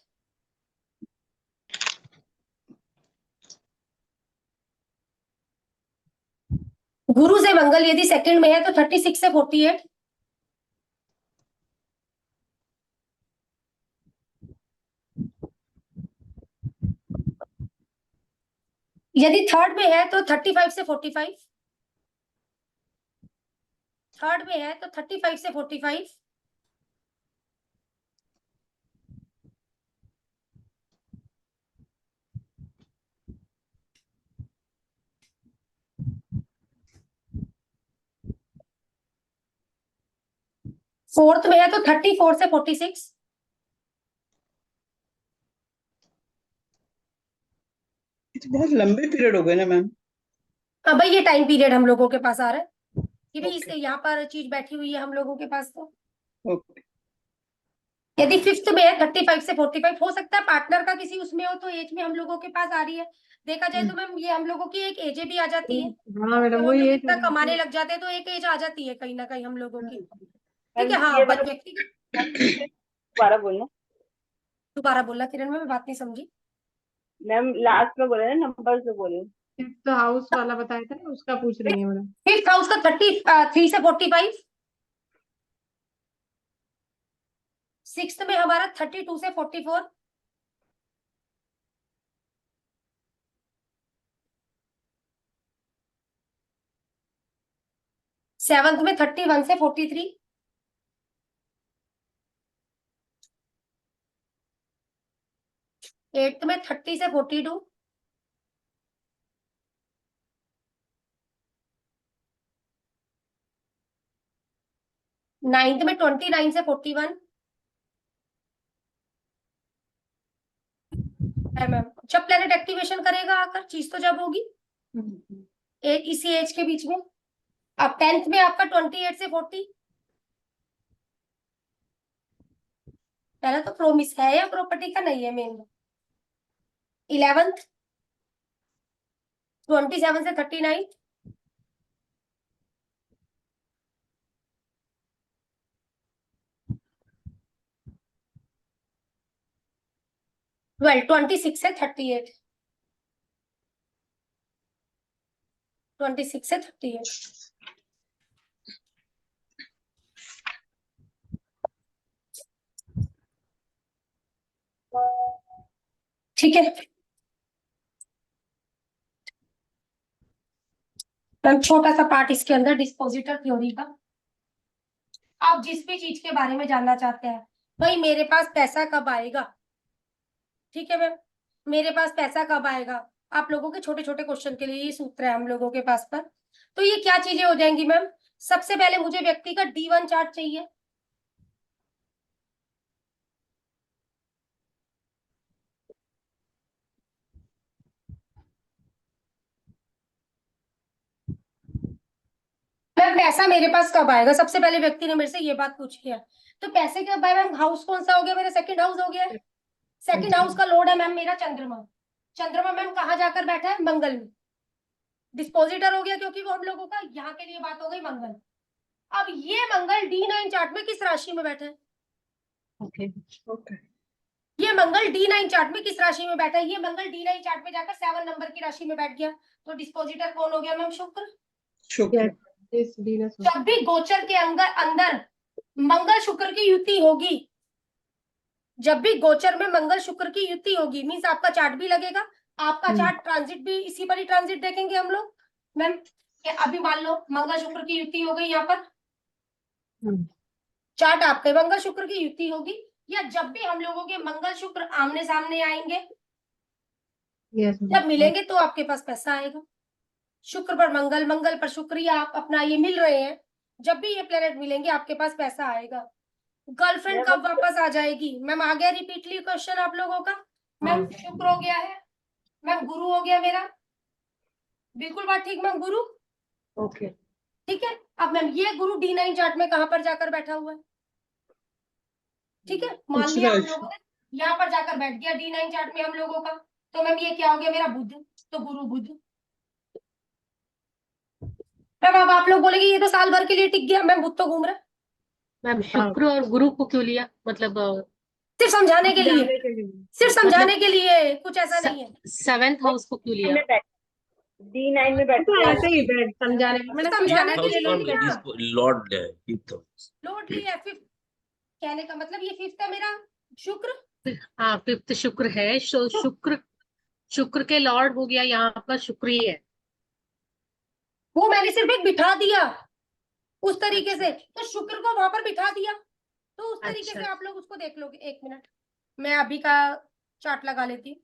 गुरु से मंगल यदि सेकंड में है तो 36 से 48, यदि थर्ड में है तो 35 से 45, थर्ड में है तो 35 से 45, फोर्थ में है तो 34 से 46, ये तो बहुत लंबे पीरियड हो गए ना मैम। हाँ भाई ये टाइम पीरियड हम लोगों के पास आ रहा है कि भाई ओके इससे यहाँ पर चीज बैठी हुई है हम लोगों के पास। तो ओके। यदि फिफ्थ में है 35 से 45, हो सकता है पार्टनर का किसी उसमें हो तो एज में हम लोगों के पास आ रही है। देखा जाए तो मैम ये हम लोगों की एक एज भी आ जाती है, हाँ मैडम जब हम वही लोग है इतना कमाने लग जाते हैं तो एक एज आ जाती है कहीं ना कहीं हम लोगों की, ठीक मैम है। हाँ ये बट वाला व्यक्ति, दोबारा बोलना। दोबारा बोलना किरण, मैं बात नहीं समझी। मैम लास्ट में बोले ना, नंबर से बोले। फिफ्थ हाउस वाला बताया था ना, उसका पूछ रही है मैडम। फिफ्थ हाउस का 33 से 45, सिक्स्थ में हमारा 32 से 44, सेवंथ में 31 से 43, एट्थ में 30 से 42, नाइन्थ में 29 से 41 है मैम। जब प्लेनेट एक्टिवेशन करेगा आकर, चीज तो जब होगी इसी एज के बीच में। अब टेंथ में आपका 28 से 40, पहला तो प्रोमिस है या प्रॉपर्टी का नहीं है मेन। 11th 27 से 39, 26 से 38, 26 से 38, ठीक है मैम। छोटा सा पार्ट इसके अंदर डिस्पोजिटर थ्योरी का। आप जिस भी चीज के बारे में जानना चाहते हैं, भाई मेरे पास पैसा कब आएगा, ठीक है मैम, मेरे पास पैसा कब आएगा, आप लोगों के छोटे छोटे क्वेश्चन के लिए ये सूत्र है हम लोगों के पास पर। तो ये क्या चीजें हो जाएंगी मैम? सबसे पहले मुझे व्यक्ति का D1 चार्ट चाहिए। मैम पैसा मेरे पास कब आएगा? सबसे पहले व्यक्ति ने मेरे से ये बात पूछी है। तो पैसे कब आए मैम? हाउस कौन सा हो गया मेरा? सेकंड हाउस हो गया। सेकंड हाउस का लॉर्ड है मैम मेरा चंद्रमा। चंद्रमा मैम कहाँ जाकर बैठा है? मंगल में। डिस्पोजिटर हो गया क्योंकि वो हम लोगों का यहाँ के लिए बात हो गई मंगल। अब ये मंगल D9 चार्ट में किस राशि में बैठा है? ओके ओके ये मंगल D9 चार्ट में किस राशि में बैठा है? ये मंगल D9 चार्ट में जाकर 7 नंबर की राशि में बैठ गया। तो डिस्पोजिटर कौन हो गया मैम? शुक्र। शुक्र इस Venus में। जब भी गोचर के अंदर मंगल शुक्र की युति होगी, जब भी गोचर में मंगल शुक्र की युति होगी, मीन्स आपका चार्ट भी लगेगा, आपका चार्ट ट्रांजिट भी इसी पर ही ट्रांजिट देखेंगे हम लोग मैम। अभी मान लो मंगल शुक्र की युति हो गई यहाँ पर, चार्ट आपके मंगल शुक्र की युति होगी, या जब भी हम लोगों के मंगल शुक्र आमने सामने आएंगे, Yes, जब मिलेंगे तो आपके पास पैसा आएगा। शुक्र पर मंगल, मंगल पर शुक्र, या आप अपना ये मिल रहे हैं, जब भी ये प्लेनेट मिलेंगे आपके पास पैसा आएगा। गर्लफ्रेंड कब वापस आ जाएगी मैम? आ गया रिपीटली क्वेश्चन आप लोगों का मैम। शुक्र हो गया है मैम, गुरु हो गया मेरा, बिल्कुल बात ठीक मैम, गुरु। ओके ठीक है। अब मैम ये गुरु D9 चार्ट में कहां पर जाकर बैठा हुआ है? ठीक है, मान लिया हम लोगों ने यहाँ पर जाकर बैठ गया D9 चार्ट में हम लोगों का। तो मैम ये क्या हो गया मेरा? बुध। तो गुरु बुध। मैम अब आप लोग बोलेंगे ये तो साल भर के लिए टिक गया। मैम बुध तो घूम रहा है। मैम शुक्र और गुरु को क्यों लिया? मतलब सिर्फ समझाने के लिए, जाने के लिए। सिर्फ समझाने के लिए, कुछ ऐसा नहीं है। 7th हाउस को क्यों लिया? D9 में बैठ तो ऐसे ही बैठ समझाने के मैंने समझाने Fifth के house लिए कौन लिया। लॉर्ड है? fifth house। लॉर्ड लिया है फिफ्थ, कहने का मतलब ये फिफ्थ है मेरा शुक्र। हाँ 5th शुक्र है। शुक्र के लॉर्ड हो गया यहाँ पर शुक्र ही है। वो मैंने सिर्फ एक बिठा दिया उस तरीके से, तो शुक्र को वहां पर बिठा दिया, तो उस तरीके से आप लोग उसको देख लोगे। एक मिनट, मैं अभी का चार्ट लगा लेती हूँ,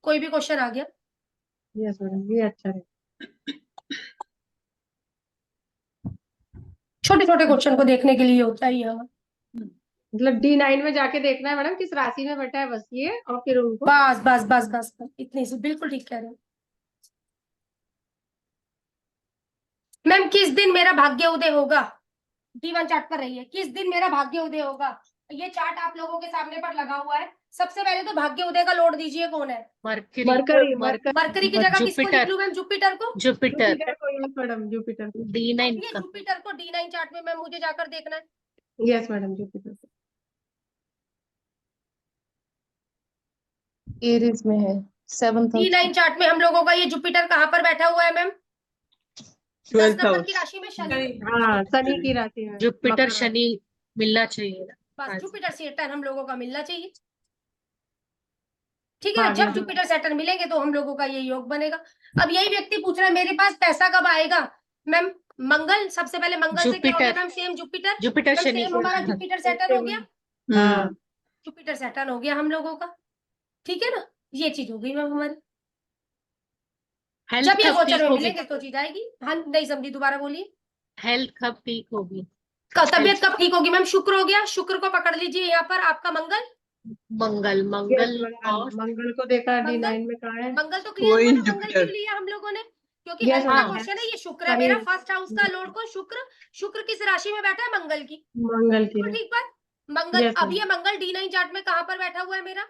कोई भी क्वेश्चन आ गया। यस मैडम, ये अच्छा है। छोटे छोटे क्वेश्चन को देखने के लिए होता है ये हमारा। मतलब D9 में जाके देखना है मैडम किस राशि में बैठा है, बस ये, और फिर उनको बस बस बस बस बस इतनी सी, बिल्कुल ठीक कह रहे हो मैम। किस दिन मेरा भाग्य उदय होगा? D1 चार्ट पर रही है, किस दिन मेरा भाग्य उदय होगा? ये चार्ट आप लोगों के सामने पर लगा हुआ है। सबसे पहले तो भाग्य उदय का लॉर्ड दीजिए कौन है? मरकरी मरकरी की जगह किसको लिख जुपिटर। लूं मैम? जुपिटर को। जुपिटर जुपिटर को, यस मैडम जुपिटर को। D9 ये का। जुपिटर को D9 चार्ट में मैम मुझे जाकर देखना है। यस मैडम जुपिटर को। एरीज में है 7th हाउस। D9 चार्ट में हम लोगों का ये जुपिटर कहाँ पर बैठा हुआ है मैम? 10 12th number house. की राशि में शनि। हाँ शनि की राशि है। जुपिटर मकर शनि मिलना चाहिए। बस जुपिटर सैटर्न हम लोगों का मिलना चाहिए। ठीक है, हाँ, जब बिल्कुल। जुपिटर सैटर्न मिलेंगे तो हम लोगों का ये योग बनेगा। अब यही व्यक्ति पूछ रहा है मेरे पास पैसा कब आएगा मैम? मंगल, सबसे पहले मंगल से क्या हो गया Jupiter. Ma'am? Same Jupiter. Jupiter ma'am Shani same हमारा जुपिटर सैटर्न हो गया। हाँ जुपिटर सैटर्न हो गया हम लोगों का। ठीक है ना, ये चीज हो गई मैम हमारी। हेल्थ जब ये कब गोचर ठीक में होगी? मिलेंगे तो चीज आएगी। हाँ नहीं समझी, दोबारा बोलिए। हेल्थ कब ठीक होगी? तबियत कब ठीक होगी मैम? शुक्र हो गया, शुक्र को पकड़ लीजिए यहाँ पर, आपका मंगल। मंगल यस मंगल मैडम, और मंगल को देखा मंगल। D9 में कहा है। मंगल तो क्लियर वही हुआ ना, मंगल जुपिटर। क्यों लिया हम लोगों ने? क्योंकि Yes, हेल्थ का हाँ। क्वेश्चन है। ये शुक्र है सही। मेरा, फर्स्ट हाउस का लॉर्ड को शुक्र। शुक्र किस राशि में बैठा है? मंगल की। मंगल की। ठीक बात। मंगल, Yes, अब ma'am. ये मंगल D9 चार्ट में कहां पर बैठा हुआ है मेरा?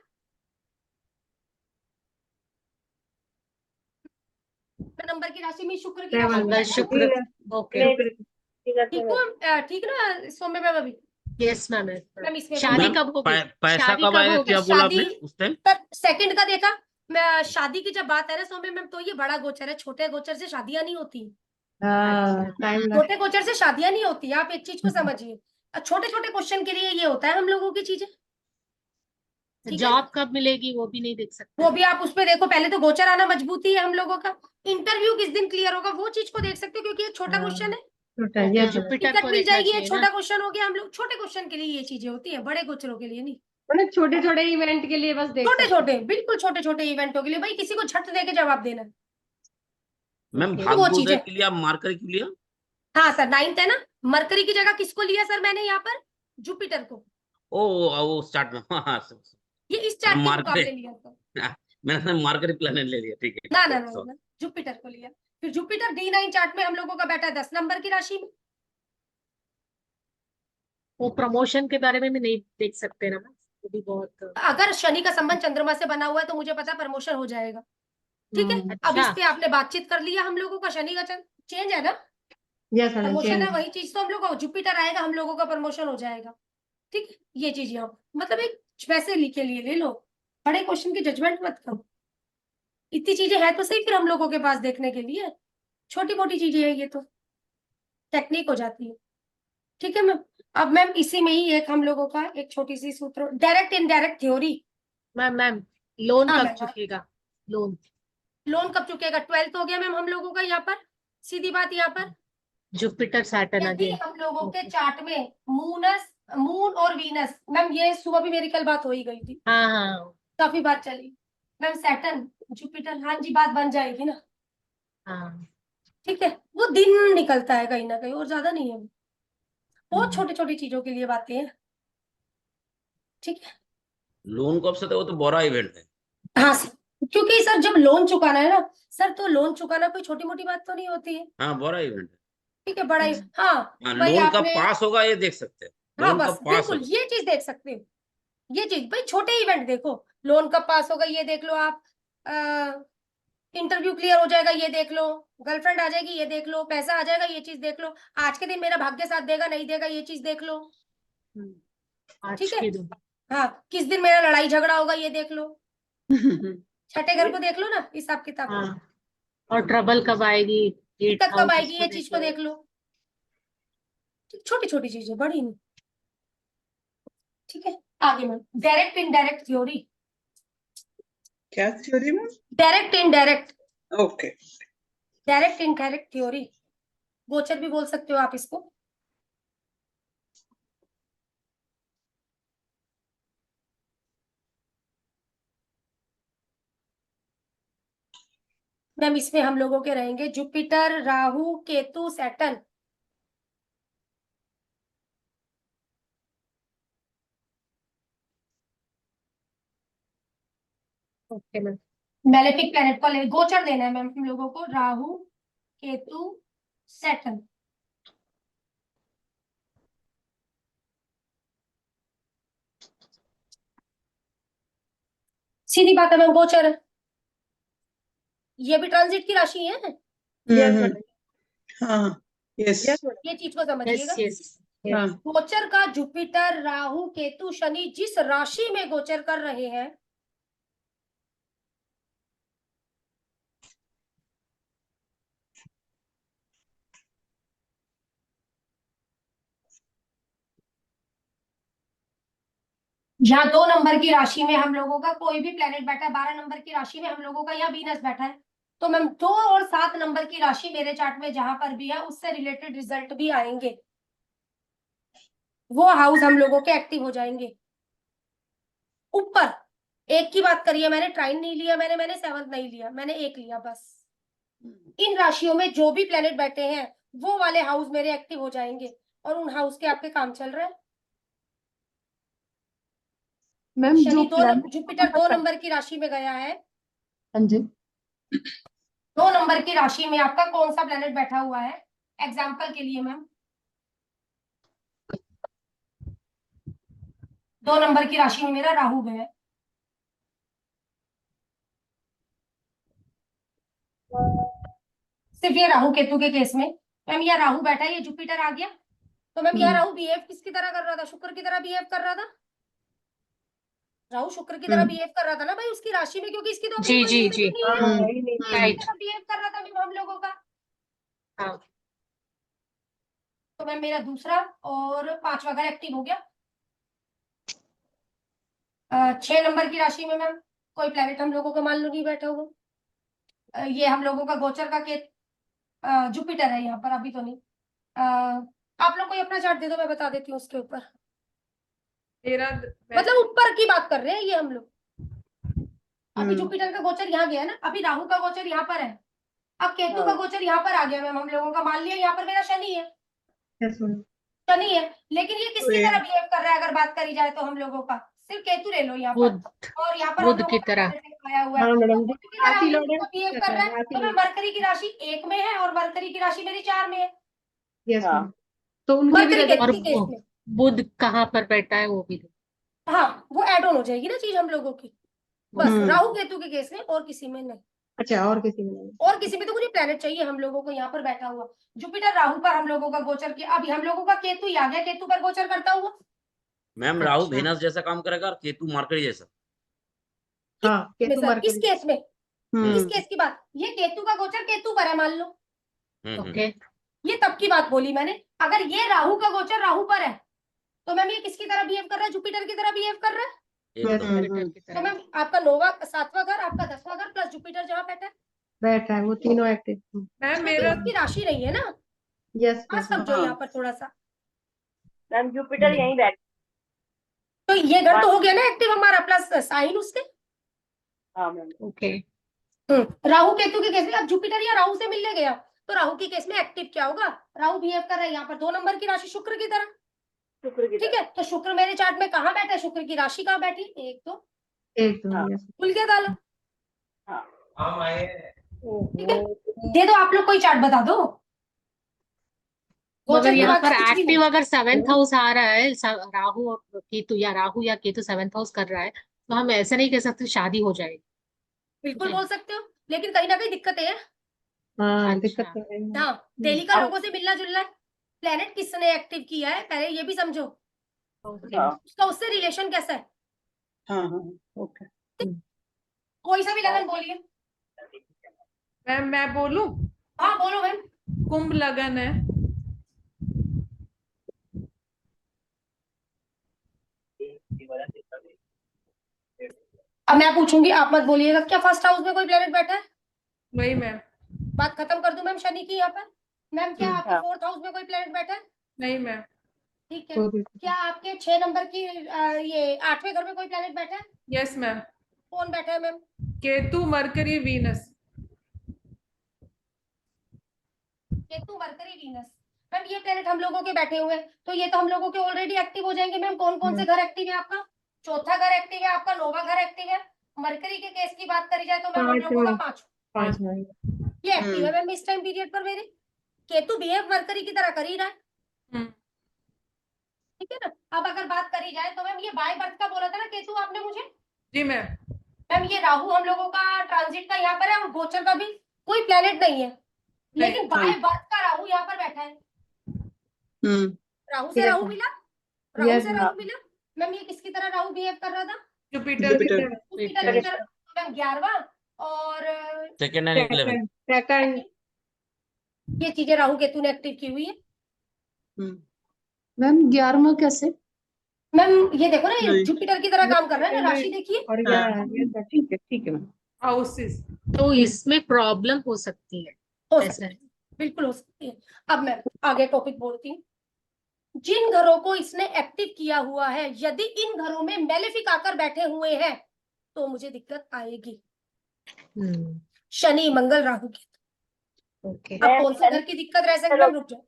नंबर की राशि में शुक्र की राशि में मंगल बैठा है। शुक्र। ओके ठीक हो ठीक ना सौम्य मैम? अभी यस मैम। मैम इसमें शादी मैम, कब होगी? पैसा शादी कब कब आएगा? होगी? क्या बोला शादी- आपने उस टाइम? सेकंड का देखा मैं। शादी की जब बात है ना सौम्य मैम, तो ये बड़ा गोचर है, छोटे गोचर से शादियां नहीं होती। हाँ टाइम लग छोटे गोचर से शादियां नहीं होती, आप एक चीज को समझिए। छोटे छोटे क्वेश्चन के लिए ये होता है हम लोगों की चीजें। ठीक है? जॉब कब मिलेगी वो भी नहीं देख सकते? वो भी आप उसपे देखो, पहले तो गोचर आना मजबूती है हम लोगों का। इंटरव्यू किस दिन क्लियर होगा वो चीज को देख सकते हो, क्योंकि ये छोटा हाँ। क्वेश्चन है। छोटा है, okay, yes, madam. Jupiter ticket को मिल देखना जाएगी, ये चाहिए छोटा ना। क्वेश्चन हो गया। हम लोग छोटे क्वेश्चन के लिए ये चीजें होती है, बड़े गोचरों के लिए नहीं। मतलब छोटे छोटे इवेंट के लिए बस देख छोटे सकते हैं। छोटे, बिल्कुल छोटे छोटे इवेंटों के लिए, भाई किसी को झट दे के जवाब देना है। Ma'am Okay. वो भाग्योदय चीजें। के लिए आप मार्कर क्यों लिया? हाँ सर, 9th है ना, मरकरी की जगह किसको लिया सर मैंने यहाँ पर? जुपिटर को। वो स्टार्ट में हाँ ये इस चार्ट के मार्कर मुकाबले लिया सर। मैंने मार्कर प्लानट ले लिया, ठीक है ना ठीक ना है, ना sorry। ना, जुपिटर को लिया। फिर जुपिटर D9 चार्ट में हम लोगों का बैठा है 10 नंबर की राशि में। वो प्रमोशन के बारे में भी नहीं देख सकते ना मैम, वो भी बहुत। अगर शनि का संबंध चंद्रमा से बना हुआ है तो मुझे पता प्रमोशन हो जाएगा। ठीक है, अब इस अच्छा। पे आपने बातचीत कर लिया, हम लोगों का शनि का चेंज है ना, यस मैडम प्रमोशन है, चेंज। वही चीज तो हम लोग को जुपिटर आएगा, हम लोगों का प्रमोशन हो जाएगा। ठीक है, ये चीज यहाँ मतलब एक वैसे लिखे लिए ले लो, बड़े क्वेश्चन की जजमेंट मत करो। इतनी चीजें हैं तो सही फिर हम लोगों के पास देखने के लिए, छोटी मोटी चीजें हैं ये तो, टेक्निक हो जाती है। ठीक है मैम। अब मैम इसी में ही एक हम लोगों का एक छोटी सी सूत्र, direct indirect theory. Ma'am loan हाँ कब मैम, चुकेगा? लोन लोन कब चुकेगा? 12th हो गया मैम हम लोगों का यहाँ पर, सीधी बात यहाँ पर। जुपिटर सैटर्न यदि अगेन। हम लोगों के ओके। चार्ट में मून और वीनस, मैम ये सुबह भी मेरी कल बात हो ही गई थी, हाँ हाँ काफी बात चली। मैम सैटर्न जुपिटर, हाँ जी बात बन जाएगी ना। हाँ। ठीक है, वो दिन निकलता है कहीं ना कहीं और ज्यादा नहीं है, बहुत हम्म। छोटी छोटी चीजों के लिए बातें हैं। ठीक है। लोन कब से था? वो तो बड़ा इवेंट है। हाँ सर, क्योंकि सर जब लोन चुकाना है ना सर, तो लोन चुकाना कोई छोटी मोटी बात तो नहीं होती है। हाँ बड़ा इवेंट है। ठीक है, बड़ा ही, हाँ हाँ भाई लोन कब आपने, पास होगा ये देख सकते हैं, हाँ लोन बस कब पास बिल्कुल होगा। ये चीज देख सकते हो, ये चीज भाई छोटे इवेंट देखो, लोन कब पास होगा ये देख लो आप, इंटरव्यू क्लियर हो जाएगा ये देख लो, गर्लफ्रेंड आ जाएगी ये देख लो, पैसा आ जाएगा ये चीज देख लो, आज के दिन मेरा भाग्य साथ देगा नहीं देगा ये चीज देख लो। आज ठीक है, के दिन। हाँ किस दिन मेरा लड़ाई झगड़ा होगा ये देख लो, छठे घर को देख लो ना हिसाब किताब, हाँ, और ट्रबल कब आएगी? एट दिक्कत कब हाउस आएगी उसको ये देख चीज को लो। देख लो। छोटी छोटी चीजें, बड़ी नहीं। ठीक है, आगे मैम, डायरेक्ट इनडायरेक्ट थ्योरी। क्या थ्योरी में? Direct indirect, okay. Direct indirect theory, गोचर भी बोल सकते हो आप इसको। मैम इसमें हम लोगों के रहेंगे Jupiter, Rahu, Ketu, Saturn. Okay ma'am. Malefic planet को गोचर देना है मैम हम लोगों को, राहु, केतु, सैटर्न। सीधी बात है मैम, गोचर है, ये भी ट्रांजिट की राशि है, यस मैडम। हाँ यस। Yes madam. ये चीज को यस समझिएगा। यस। हाँ गोचर का जुपिटर, राहु, केतु, शनि जिस राशि में गोचर कर रहे हैं, जहाँ 2 नंबर की राशि में हम लोगों का कोई भी प्लेनेट बैठा है, 12 नंबर की राशि में हम लोगों का यहाँ वीनस बैठा है, तो मैम 2 और 7 नंबर की राशि मेरे चार्ट में जहां पर भी है उससे रिलेटेड रिजल्ट भी आएंगे, वो हाउस हम लोगों के एक्टिव हो जाएंगे। ऊपर एक की बात करिए, मैंने ट्राइन नहीं लिया, मैंने 7th नहीं लिया, मैंने एक लिया बस। इन राशियों में जो भी प्लेनेट बैठे हैं वो वाले हाउस मेरे एक्टिव हो जाएंगे और उन हाउस के आपके काम चल रहे हैं। मैम जो शनि प्लान, जुपिटर 2 नंबर की राशि में गया है, हाँ जी 2 नंबर की राशि में आपका कौन सा प्लेनेट बैठा हुआ है? एग्जाम्पल के लिए मैम, 2 नंबर की राशि में मेरा राहु है, सिर्फ ये राहु केतु के केस में मैम, ये राहु बैठा है, ये जुपिटर आ गया, तो मैम यहाँ राहु बिहेव किसकी तरह कर रहा था? शुक्र की तरह बिहेव कर रहा था, राहु शुक्र की तरह बिहेव कर रहा था ना भाई उसकी राशि में, क्योंकि इसकी तो अपनी जी कोई जी जिंदगी जी। नहीं है, हाँ तो ही नहीं। इसकी राइट। तरह बिहेव कर रहा था मैम हम लोगों का। हाँ। तो मैम मेरा दूसरा और 5वां घर एक्टिव हो गया। 6 नंबर की राशि में मैम कोई प्लेनेट हम लोगों का मान लो नहीं बैठा हुआ, ये हम लोगों का गोचर का जुपिटर है यहाँ पर, अभी तो नहीं। आप लोग कोई अपना चार्ट दे दो, मैं बता देती हूँ उसके ऊपर। मेरा मतलब ऊपर की बात कर रहे हैं ये हम लोग। अभी हम्म। जुपिटर का गोचर यहाँ गया ना, अभी राहु का गोचर यहाँ पर है, अब केतु का हाँ। गोचर यहाँ पर आ गया मैम हम लोगों का। मान लिया यहाँ पर मेरा शनि है, Yes, ma'am. शनि है, लेकिन ये किसकी ये- तरह बिहेव कर रहा है अगर बात करी जाए तो हम लोगों का, सिर्फ केतु ले लो यहाँ पर, बुध और यहाँ पर हम बुध लोगों की का तरह। planet आया हुआ है, हाँ मैडम, तो केतु की तरह राशि हम लॉर्ड लोगों का बिहेव कर रहा है। राशि तो मैं लॉर्ड। मरकरी की राशि 1 में है और मरकरी की राशि मेरी 4 में है, यस हाँ। मैम, तो उनके भी मरकरी रजत केतु और के केस में। बुध कहाँ पर बैठा है वो भी दो। हाँ वो एड ऑन हो जाएगी ना चीज हम लोगों की, बस हम्म। राहु केतु के केस में, और किसी में नहीं। अच्छा, और किसी में नहीं। और किसी में तो मुझे प्लेनेट चाहिए हम लोगों को यहाँ पर बैठा हुआ। जुपिटर राहु पर हम लोगों का गोचर किया, अभी हम लोगों का केतु ही आ गया केतु पर गोचर करता हुआ। मैम राहु अच्छा। वेनस जैसा काम करेगा और केतु मरकरी जैसा। हाँ, में केतु सर किस मरकरी। केस में, किस हम्म। केस की बात, ये केतु का गोचर केतु पर है मान लो, ओके। ये तब की बात बोली मैंने। अगर ये राहु का गोचर राहु पर है तो मैम ये किसकी तरह बिहेव कर रहा है, जुपिटर की तरह बिहेव कर रहा है। एकदम। जुपिटर की तो तरह। मैम आपका 9वां 7वां घर, आपका 10वां घर प्लस जुपिटर जहाँ बैठा है, बैठा है वो तीनों एक्टिव। मैम इसमें मेरा इसकी राशि नहीं है ना, यस बात यस समझो हाँ। यहाँ पर थोड़ा सा। मैम जुपिटर यहीं बैठ। तो ये घर तो हो गया ना एक्टिव हमारा, प्लस साइन उसके। हाँ मैम। ओके। राहु केतु के केस में अब जुपिटर या राहु से मिलने गया तो राहु के केस में एक्टिव क्या होगा, राहु बिहेव कर रहा है यहाँ पर 2 नंबर की राशि शुक्र की तरह, शुक्र की ठीक है। तो शुक्र मेरे चार्ट में कहाँ बैठा है, शुक्र की राशि कहाँ बैठी, 1 2, एक दो। हाँ। यस। खुल गया ताला, हाँ। ठीक है। दे दो आप लोग कोई चार्ट बता दो, मगर गोचर के यहाँ बाद पर कुछ भी नहीं। एक्टिव अगर 7th हाउस आ रहा है, राहु और केतु, या राहु या केतु 7th हाउस कर रहा है, तो हम ऐसे नहीं कह सकते शादी हो जाएगी। बिल्कुल ठीक है। बोल सकते हो, लेकिन कहीं ना कहीं दिक्कतें हैं। हाँ, दिक्कत अच्छा। तो है। हाँ डेली का लोगों से मिलना जुलना है, प्लेनेट किसने एक्टिव किया है पहले ये भी समझो, ओके। हाँ। उसका उससे रिलेशन कैसा है। हाँ हाँ ओके। कोई सा भी लगन बोलिए। मैम मैं बोलूं, हाँ बोलो मैम। कुंभ लगन है। अब मैं पूछूंगी आप मत बोलिएगा, क्या फर्स्ट हाउस में कोई प्लेनेट बैठा है, वही मैम। बात खत्म कर दूं मैम शनि की यहाँ पर। मैम क्या आपके हाँ। 4th हाउस में कोई प्लेनेट बैठा है, नहीं मैम। ठीक है। वो भी। क्या आपके 6 नंबर की ये 8वें घर में कोई प्लेनेट बैठा है, यस मैम। कौन बैठा है ma'am, Ketu mercury Venus. Ketu mercury Venus. Ma'am ये प्लेनेट हम लोगों के बैठे हुए हैं तो ये तो हम लोगों के ऑलरेडी एक्टिव हो जाएंगे। मैम कौन कौन से घर एक्टिव है आपका, चौथा घर एक्टिव है आपका, 9वां घर एक्टिव है। मरकरी के केस की बात करी जाए तो मैम हम लोगों का 5 पांच में। ये एक्टिव है मैम इस टाइम पीरियड पर मेरे। केतु बिहेव मरकरी की तरह कर ही रहा है, हम्म। ठीक है ना। अब अगर बात करी जाए तो मैम ये बाय बर्थ का बोला था ना केतु आपने मुझे, जी मैम। मैम ये राहु हम लोगों का ट्रांजिट का यहाँ पर है और गोचर का भी कोई प्लेनेट नहीं है, लेकिन बाय बर्थ का राहु यहाँ पर बैठा है। राहु से Yes, राहु ma'am. मिला, राहु Yes, से ma'am. राहु मिला। मैम ये किसकी तरह राहु बिहेव कर रहा था, जुपिटर की जुपिटर। तरह। जुपिटर की तरह। मैम 11वां और सेकेंड एंड 11th। सेकंड। ये चीजें राहु केतु ने एक्टिव की हुई है। मैम 11वां कैसे? मैम ये देखो ना ये नहीं। जुपिटर की तरह काम कर रहा है ना, राशि देखिए। और हाँ। ठीक है मैम। हाउसेस। तो इसमें प्रॉब्लम हो सकती है, हो ऐसा सकता है, है। बिल्कुल हो सकती है। अब मैं आगे टॉपिक बोलती हूँ। जिन घरों को इसने एक्टिव किया हुआ है, यदि इन घरों में मेलेफिक आकर बैठे हुए हैं तो मुझे दिक्कत आएगी। शनि मंगल राहु की। ओके। अब कौन से घर की दिक्कत रह सकती है, रुक जाओ,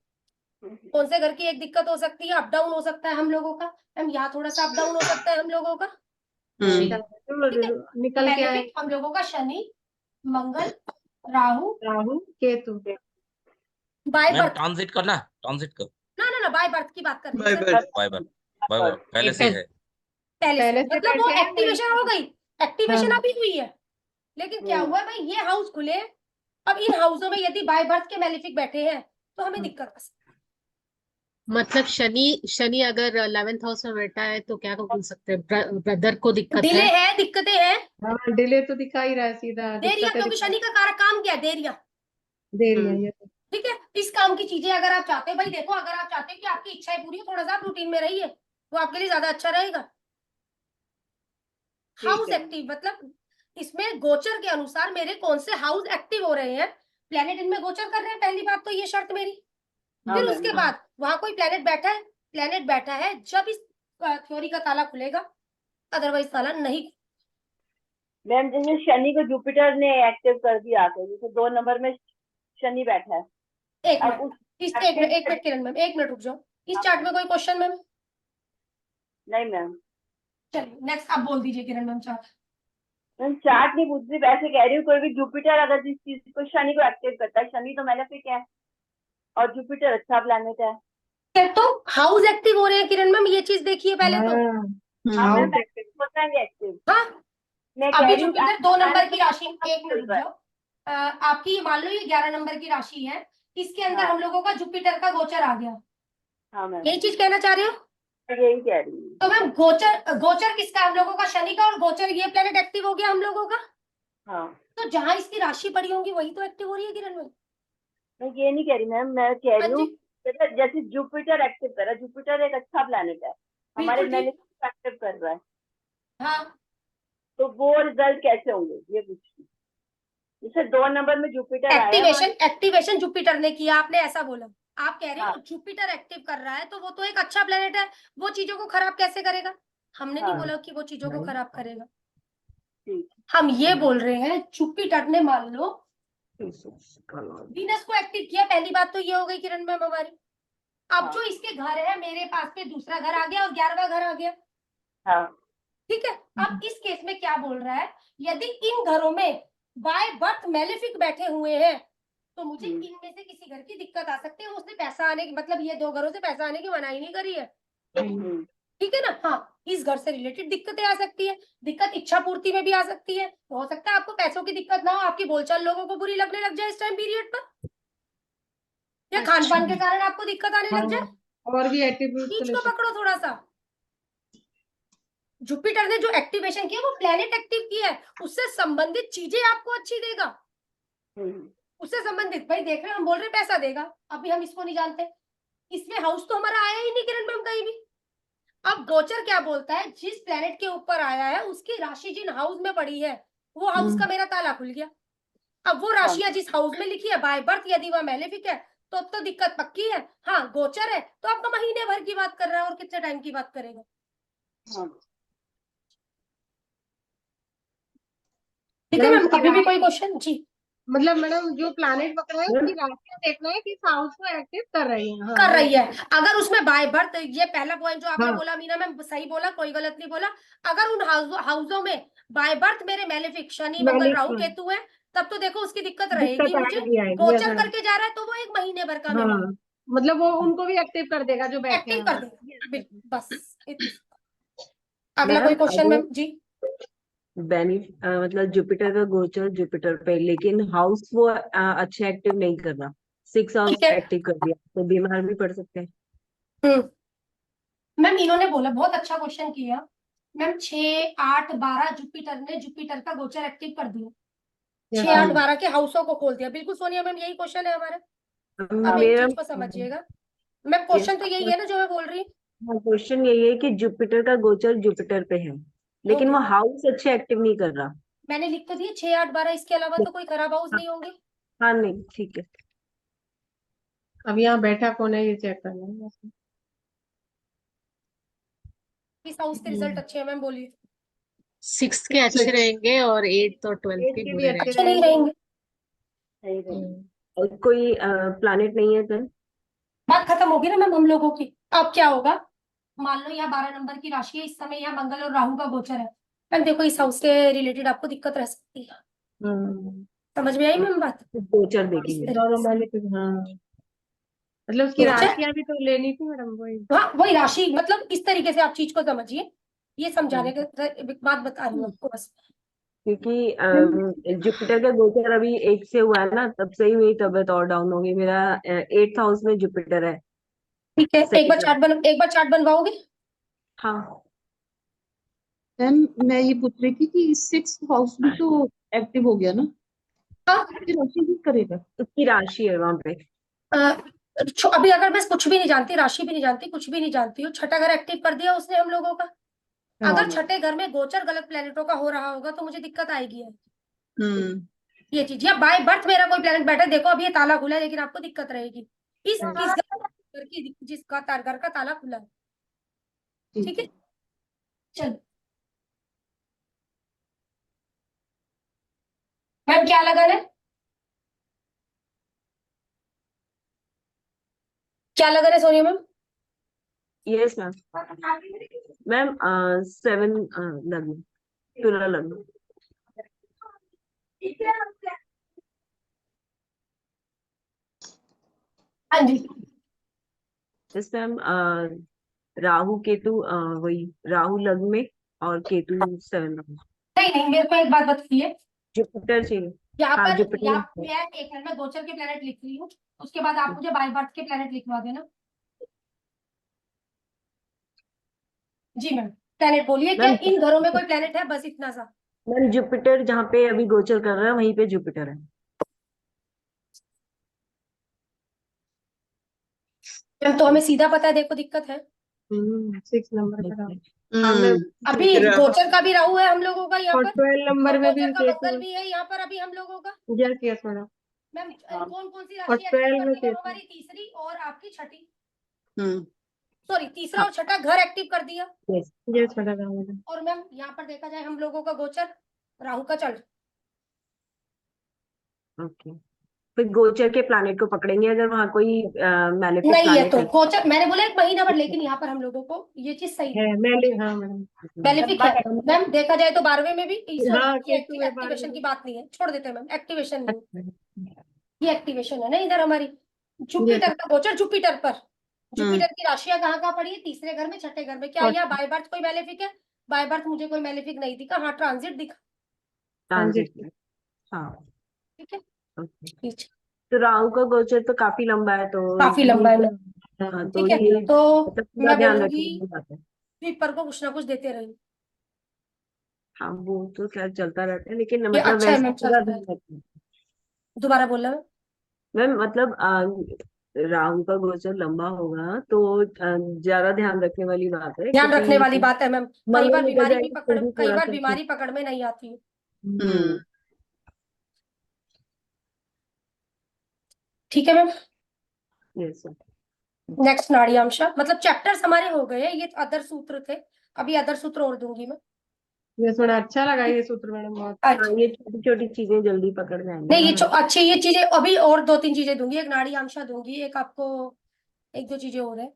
कौन से घर की एक दिक्कत हो सकती है, अप डाउन हो सकता है हम लोगों का। मैम यहाँ थोड़ा सा अप डाउन हो सकता है हम लोगों का, निकल के आए। हम लोगों का Shani Mangal Rahu Rahu Ketu. By ma'am birth, transit करना, ट्रांजिट कर। ना बाय बर्थ की बात कर रही बाय हूँ sir. Birth. Bye bye bye bye, पहले से है। पहले से पहले से मतलब वो बैठे हैं, एक्टिवेशन हो गई, एक्टिवेशन हाँ। अभी हुई है, लेकिन क्या हुआ है भाई ये हाउस खुले, अब इन हाउसों में यदि बाय बर्थ के मेलेफिक बैठे हैं तो हमें दिक्कत आ सकती है। मतलब शनि अगर 11th हाउस में बैठा है तो क्या बोल सकते हैं, ब्रदर को दिक्कत डिले है। है, दिक्कतें हैं, हाँ, डिले तो दिखा ही रहा है सीधा। देरियां, दिक्कतें क्योंकि शनि का कारक काम क्या है, देरियां, दे रही है ये। ठीक है। इस काम की चीजें अगर आप चाहते हैं भाई, देखो अगर आप चाहते हैं कि आपकी इच्छाएं पूरी हो, थोड़ा सा आप रूटीन में रहिए, वो आपके लिए ज्यादा अच्छा रहेगा। हाउस एक्टिव मतलब इसमें गोचर के अनुसार मेरे कौन से हाउस एक्टिव हो रहे हैं, प्लेनेट इनमें गोचर कर रहे हैं, पहली बात तो ये शर्त मेरी। फिर उसके बाद वहां कोई प्लेनेट बैठा है, प्लेनेट बैठा है जब इस थ्योरी का ताला खुलेगा, अदरवाइज ताला नहीं। मैम जैसे शनि को जुपिटर ने एक्टिव कर दिया आके, जैसे 2 नंबर में शनि बैठा है, एक अब मिनट, उस एक मिनट किरण मैम, एक मिनट रुक जाओ। इस चार्ट में कोई क्वेश्चन मैम? नहीं मैम, चलिए नेक्स्ट आप बोल दीजिए किरण मैम चार्ट। मैम चार्ट नहीं पूछ रही, वैसे कह रही हूँ कोई भी जुपिटर अगर जिस चीज को शनि को एक्टिव करता है, शनि तो मैलेफिक है और जुपिटर अच्छा प्लैनेट है। तो हाउस एक्टिव हो रहे हैं किरण मैम, ये चीज देखिए पहले तो। हाँ हम्म, मैम होता है एक्टिव। हाँ मैं कह अभी रही हूँ जुपिटर 2 नंबर की राशि, एक मिनट रुक जाओ। आपकी मान लो ये 11 नंबर की राशि है, इसके अंदर हाँ। हम लोगों का जुपिटर का गोचर आ गया, हाँ मैम, यही चीज कहना चाह रहे हो? यही कह रही हूँ। तो मैम गोचर किसका है हम लोगों का? शनि का, और गोचर ये प्लेनेट एक्टिव हो गया हम लोगों का। हाँ तो जहां इसकी राशि पड़ी होंगी वही तो एक्टिव हो रही है किरण मैम। मैं ये नहीं कह रही मैम, मैं कह हाँ रही हूँ जी जैसे जुपिटर एक्टिव कर रहा है, जुपिटर एक अच्छा प्लैनेट है, हमारे बिल्कुल ठीक। मैलेफिक एक्टिव कर रहा है, हाँ तो वो रिजल्ट कैसे होंगे ये पूछ रही हूँ। जैसे 2 नंबर में जुपिटर आया है वहाँ- एक्टिवेशन जुपिटर ने किया, आपने ऐसा बोला। आप कह रहे हो हाँ। जुपिटर एक्टिव कर रहा है तो वो तो एक अच्छा प्लेनेट है, वो चीजों को खराब कैसे करेगा? हमने नहीं हाँ। बोला कि वो चीजों को खराब करेगा, ठीक। हम ये बोल रहे हैं जुपिटर ने मान लो वीनस को एक्टिव किया, पहली बात तो ये हो गई किरण मैम हमारी। अब हाँ। जो इसके घर है, मेरे पास पे दूसरा घर आ गया और 11वां घर आ गया, हाँ ठीक है। अब इस केस में क्या बोल रहा है, यदि इन घरों में बाय बर्थ मैलेफिक बैठे हुए हैं तो मुझे इनमें से किसी घर की दिक्कत आ सकती है। उसने पैसा आने की, मतलब ये 2 घरों से पैसा आने की मनाही नहीं करी है, ठीक है ना। हाँ इस घर से रिलेटेड दिक्कतें आ सकती है, दिक्कत इच्छा पूर्ति में भी आ सकती है, तो हो सकता है आपको पैसों की दिक्कत ना हो, आपकी बोलचाल लोगों को बुरी लगने लग जाए इस टाइम पीरियड पर, या खान पान के कारण आपको दिक्कत आने लग जाए। और भी एट्रीब्यूट चीज को पकड़ो थोड़ा सा। जुपिटर ने जो एक्टिवेशन किया वो प्लेनेट एक्टिव किया है, उससे संबंधित चीजें आपको अच्छी देगा, उससे संबंधित। भाई देख रहे हैं हम बोल रहे हैं पैसा देगा, अभी हम इसको नहीं जानते, इसमें हाउस तो हमारा आया ही नहीं किरण मैम कहीं भी। अब गोचर क्या बोलता है, जिस प्लेनेट के ऊपर आया है उसकी राशि जिन हाउस में पड़ी है वो हाउस का मेरा ताला खुल गया। अब वो राशियां जिस हाउस में लिखी है बाय बर्थ, यदि वह मैलेफिक है तो अब तो दिक्कत पक्की है। हाँ गोचर है तो आपका महीने भर की बात कर रहा है, और कितने टाइम की बात करेगा। ठीक है मैम, अभी भी कोई क्वेश्चन? जी मतलब मैडम जो प्लैनेट पकड़ा है उसकी राशियां देखना है कि इस हाउस को एक्टिव कर रही है। हाँ, कर रही है। अगर उसमें बाय बर्थ, ये पहला पॉइंट जो आपने हाँ। बोला मीना मैम सही बोला, कोई गलत नहीं बोला। अगर उन हाउसों में बाय बर्थ मेरे मैलेफिक शनि मंगल राहु Maleficent, केतु है, तब तो देखो उसकी दिक्कत रहेगी दिक्कत मुझे। आएगी गोचर ऐसा। करके जा रहा है तो वो 1 महीने भर का मैं हाँ मानूं, मतलब वो उनको भी एक्टिव कर देगा जो बैठे एक्टिव हैं कर वहाँ। देगा बस अगला मैम कोई क्वेश्चन अगर मैम? जी मतलब जुपिटर का गोचर जुपिटर पे, लेकिन हाउस वो अच्छे एक्टिव नहीं कर रहा, 6 हाउस ठीक है। एक्टिव कर दिया तो बीमार भी पड़ सकते हैं। मैम इन्होंने बोला बहुत अच्छा क्वेश्चन किया मैम, 6, 8, 12 जुपिटर ने जुपिटर का गोचर एक्टिव कर दिया, 6, 8, 12 के हाउसों को खोल दिया। बिल्कुल सोनिया मैम यही क्वेश्चन है हमारा। अब एक मेरा चीज को समझिएगा मैम, क्वेश्चन तो यही है ना जो मैं बोल रही हूँ। क्वेश्चन यही है कि जुपिटर का गोचर जुपिटर पे है, लेकिन वो गया। हाउस अच्छे एक्टिव नहीं कर रहा। मैंने लिख तो दिया 6, 8, 12, इसके अलावा तो कोई खराब हाउस नहीं होंगे। हाँ नहीं ठीक है। अब यहाँ बैठा कौन है ये चेक करना है। किस हाउस के रिजल्ट अच्छे हैं मैम बोलिए? 6th के अच्छे रहेंगे और 8th और 12th 8 के के भी बुरे अच्छे अच्छे नहीं रहेंगे। रहेंगे, और कोई प्लैनेट नहीं है सर? बात खत्म होगी ना मैम हम लोगों की। अब क्या होगा, मान लो यहाँ 12 नंबर की राशि है, इस समय यहाँ मंगल और राहु का गोचर है मैम, देखो इस हाउस के रिलेटेड आपको दिक्कत रह सकती है। समझ में आई मैम बात? गोचर इस देखेंगे। तरीके से। हाँ मतलब उसकी गोचर, राशियां भी तो लेनी थी मैडम वही। हाँ वही राशि, मतलब इस तरीके से आप चीज को समझिए, ये समझाने के बात बता रही हूँ आपको बस। क्योंकि जुपिटर का गोचर अभी 1 से हुआ है ना, तब से ही मेरी तबीयत और डाउन हो गई। मेरा 8th हाउस में जुपिटर है। ठीक है, Second एक बार चार्ट बनवाओगे? हाँ मैम मैं ये पूछ रही थी कि 6th हाउस भी तो एक्टिव हो गया ना, हाँ फिर राशि भी करेगा। उसकी राशि है वहां पे। अभी अगर मैं कुछ भी नहीं जानती, राशि भी नहीं जानती, कुछ भी नहीं जानती हूँ, छठा घर एक्टिव कर दिया उसने हम लोगों का। अगर छठे घर में गोचर गलत प्लेनेटों का हो रहा होगा तो मुझे दिक्कत आएगी ये चीज। या बाय बर्थ मेरा कोई प्लेनेट बैठा है, देखो अभी ये ताला खुला है लेकिन आपको दिक्कत रहेगी इस घर की, जिसका घर का ताला खुला है। ठीक है, चलो मैम क्या लगाना है, क्या लगाना है Sonia ma'am? Yes ma'am. Ma'am 7 लगना, तुला लगना। हाँ जी, यस मैम। राहु केतु वही राहु लग्न में और केतु 7 में। नहीं नहीं, मेरे को एक बात बताइए, जुपिटर चाहिए। यहाँ हाँ पर जुपिटर। यहाँ मैं एक मिनट में गोचर के प्लेनेट लिख रही हूँ, उसके बाद आप मुझे बाय बर्थ के प्लेनेट लिखवा देना। जी मैम, प्लेनेट बोलिए, क्या मैम इन घरों में कोई प्लेनेट है, बस इतना सा। मैम जुपिटर जहाँ पे अभी गोचर कर रहा है वहीं पे जुपिटर है। मैम तो हमें सीधा पता है, देखो दिक्कत है 6 नंबर का राहु। हाँ मैं अभी गोचर का भी राहु है हम लोगों का यहाँ और पर, 12 नंबर और में भी गोचर का केतु मंगल है। भी है यहाँ पर अभी हम लोगों का। Yes yes madam. मैम कौन कौन सी और राशि एक्टिव 12 में कर दी मैम? केतु। हमारी तीसरी और आपकी छठी, हम्म सॉरी तीसरा और छठा घर एक्टिव कर दिया। यस। Yes madam. और मैम यहाँ पर देखा जाए हम लोगों का गोचर राहु का चल, ओके, फिर गोचर के प्लैनेट को पकड़ेंगे अगर वहाँ कोई मैलेफिक नहीं है प्लैनेट तो है। गोचर मैंने बोला 1 महीना भर, लेकिन यहाँ पर हम लोगों को ये चीज सही है है, मैंने हाँ मैडम। बेनिफिक है मैम। देखा जाए तो 12वें में भी हाँ सॉरी, केतु है 12 एक्टिवेशन की में। बात नहीं है, छोड़ देते हैं मैम, एक्टिवेशन नहीं, अच्छा ये एक्टिवेशन है ना इधर हमारी। यस जुपिटर का गोचर जुपिटर पर, हम्म जुपिटर की राशियां कहाँ कहाँ पड़ी है, तीसरे घर में, छठे घर में। क्या और यहाँ बाय बर्थ कोई मैलेफिक है? बाय बर्थ मुझे कोई मैलेफिक नहीं दिखा, हाँ ट्रांजिट दिखा। ट्रांजिट। ट्रांजिट। हाँ ठीक है, ओके। ठीक, तो राहु का गोचर तो काफी लंबा है, तो काफी लंबा है मैम। हाँ तो ठीक है, ये तो मतलब पूरा मैं ध्यान बोलूंगी रखने की बात है। स्वीपर को कुछ ना कुछ देते रहिए, हाँ वो तो खैर चलता रहता है, लेकिन ये मतलब अच्छा है वैसे मैम, पूरा चलता है। ध्यान रखना है। दोबारा बोल रहा हूँ, मैम मतलब राहु का गोचर लंबा होगा तो ज्यादा ध्यान रखने वाली बात है, ध्यान रखने वाली क्योंकि बात है मैम। कई मंगल बार निकल बीमारी भी जाएगी पकड़, फिर भी कई थोड़ा बार सा बीमारी पकड़ में नहीं आती है। हम्म ठीक है मैम, यस। नेक्स्ट नाड़ी अंशा, मतलब चैप्टर्स हमारे हो गए, ये अदर सूत्र थे, अभी अदर सूत्र और दूंगी मैं। Yes madam. अच्छा लगा ये सूत्र मैडम बहुत। हाँ अच्छा, ये छोटी छोटी चीजें जल्दी पकड़ में आएंगी नहीं ना ये मैडम। अच्छी, ये चीजें अभी और 2-3 चीजें दूंगी, एक नाड़ी अंशा दूंगी, एक आपको 1-2 चीजें और है।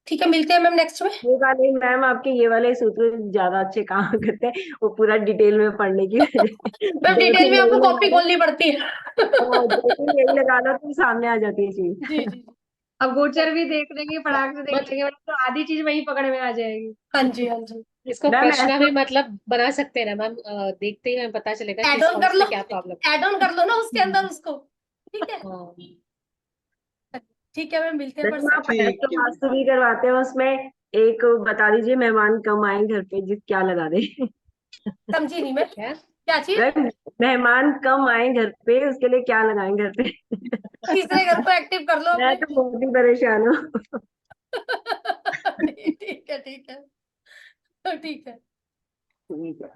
ठीक है, मिलते हैं मैम नेक्स्ट में। ये वाले मैम आपके ये वाले सूत्र ज्यादा अच्छे काम करते हैं, वो पूरा डिटेल में पढ़ने की मैम दो डिटेल तीन में आपको यही कॉपी लगा लो। खोलनी पड़ती है। दो तीन यही लगा लो तो सामने आ जाती है चीज। जी जी, अब गोचर भी देख लेंगे, पढ़ाक से देख लेंगे मैडम, तो आधी चीज वही पकड़ में आ जाएगी। हाँ जी हाँ जी, इसको मैम प्रश्न भी मतलब बना सकते हैं ना मैम, देखते ही हमें पता चलेगा एड किस ऑन कर हाउस लो, में क्या प्रॉब्लम एड ऑन कर लो ना उसके अंदर उसको। ठीक है, हाँ। ठीक है मैम, मिलते हैं मैम परसों। आप ठीक एस्ट्रो है वास्तु भी करवाते हैं, उसमें एक बता दीजिए, मेहमान कम आए घर पे जिस क्या लगा दे। समझी नहीं मैं, क्या क्या चीज? मैम मेहमान कम आए घर पे उसके लिए क्या लगाएं घर पे। तीसरे घर को एक्टिव कर लो मैं अपने। तो बहुत ही परेशान हूँ। ठीक है, ठीक है, ठीक है। ठीक है।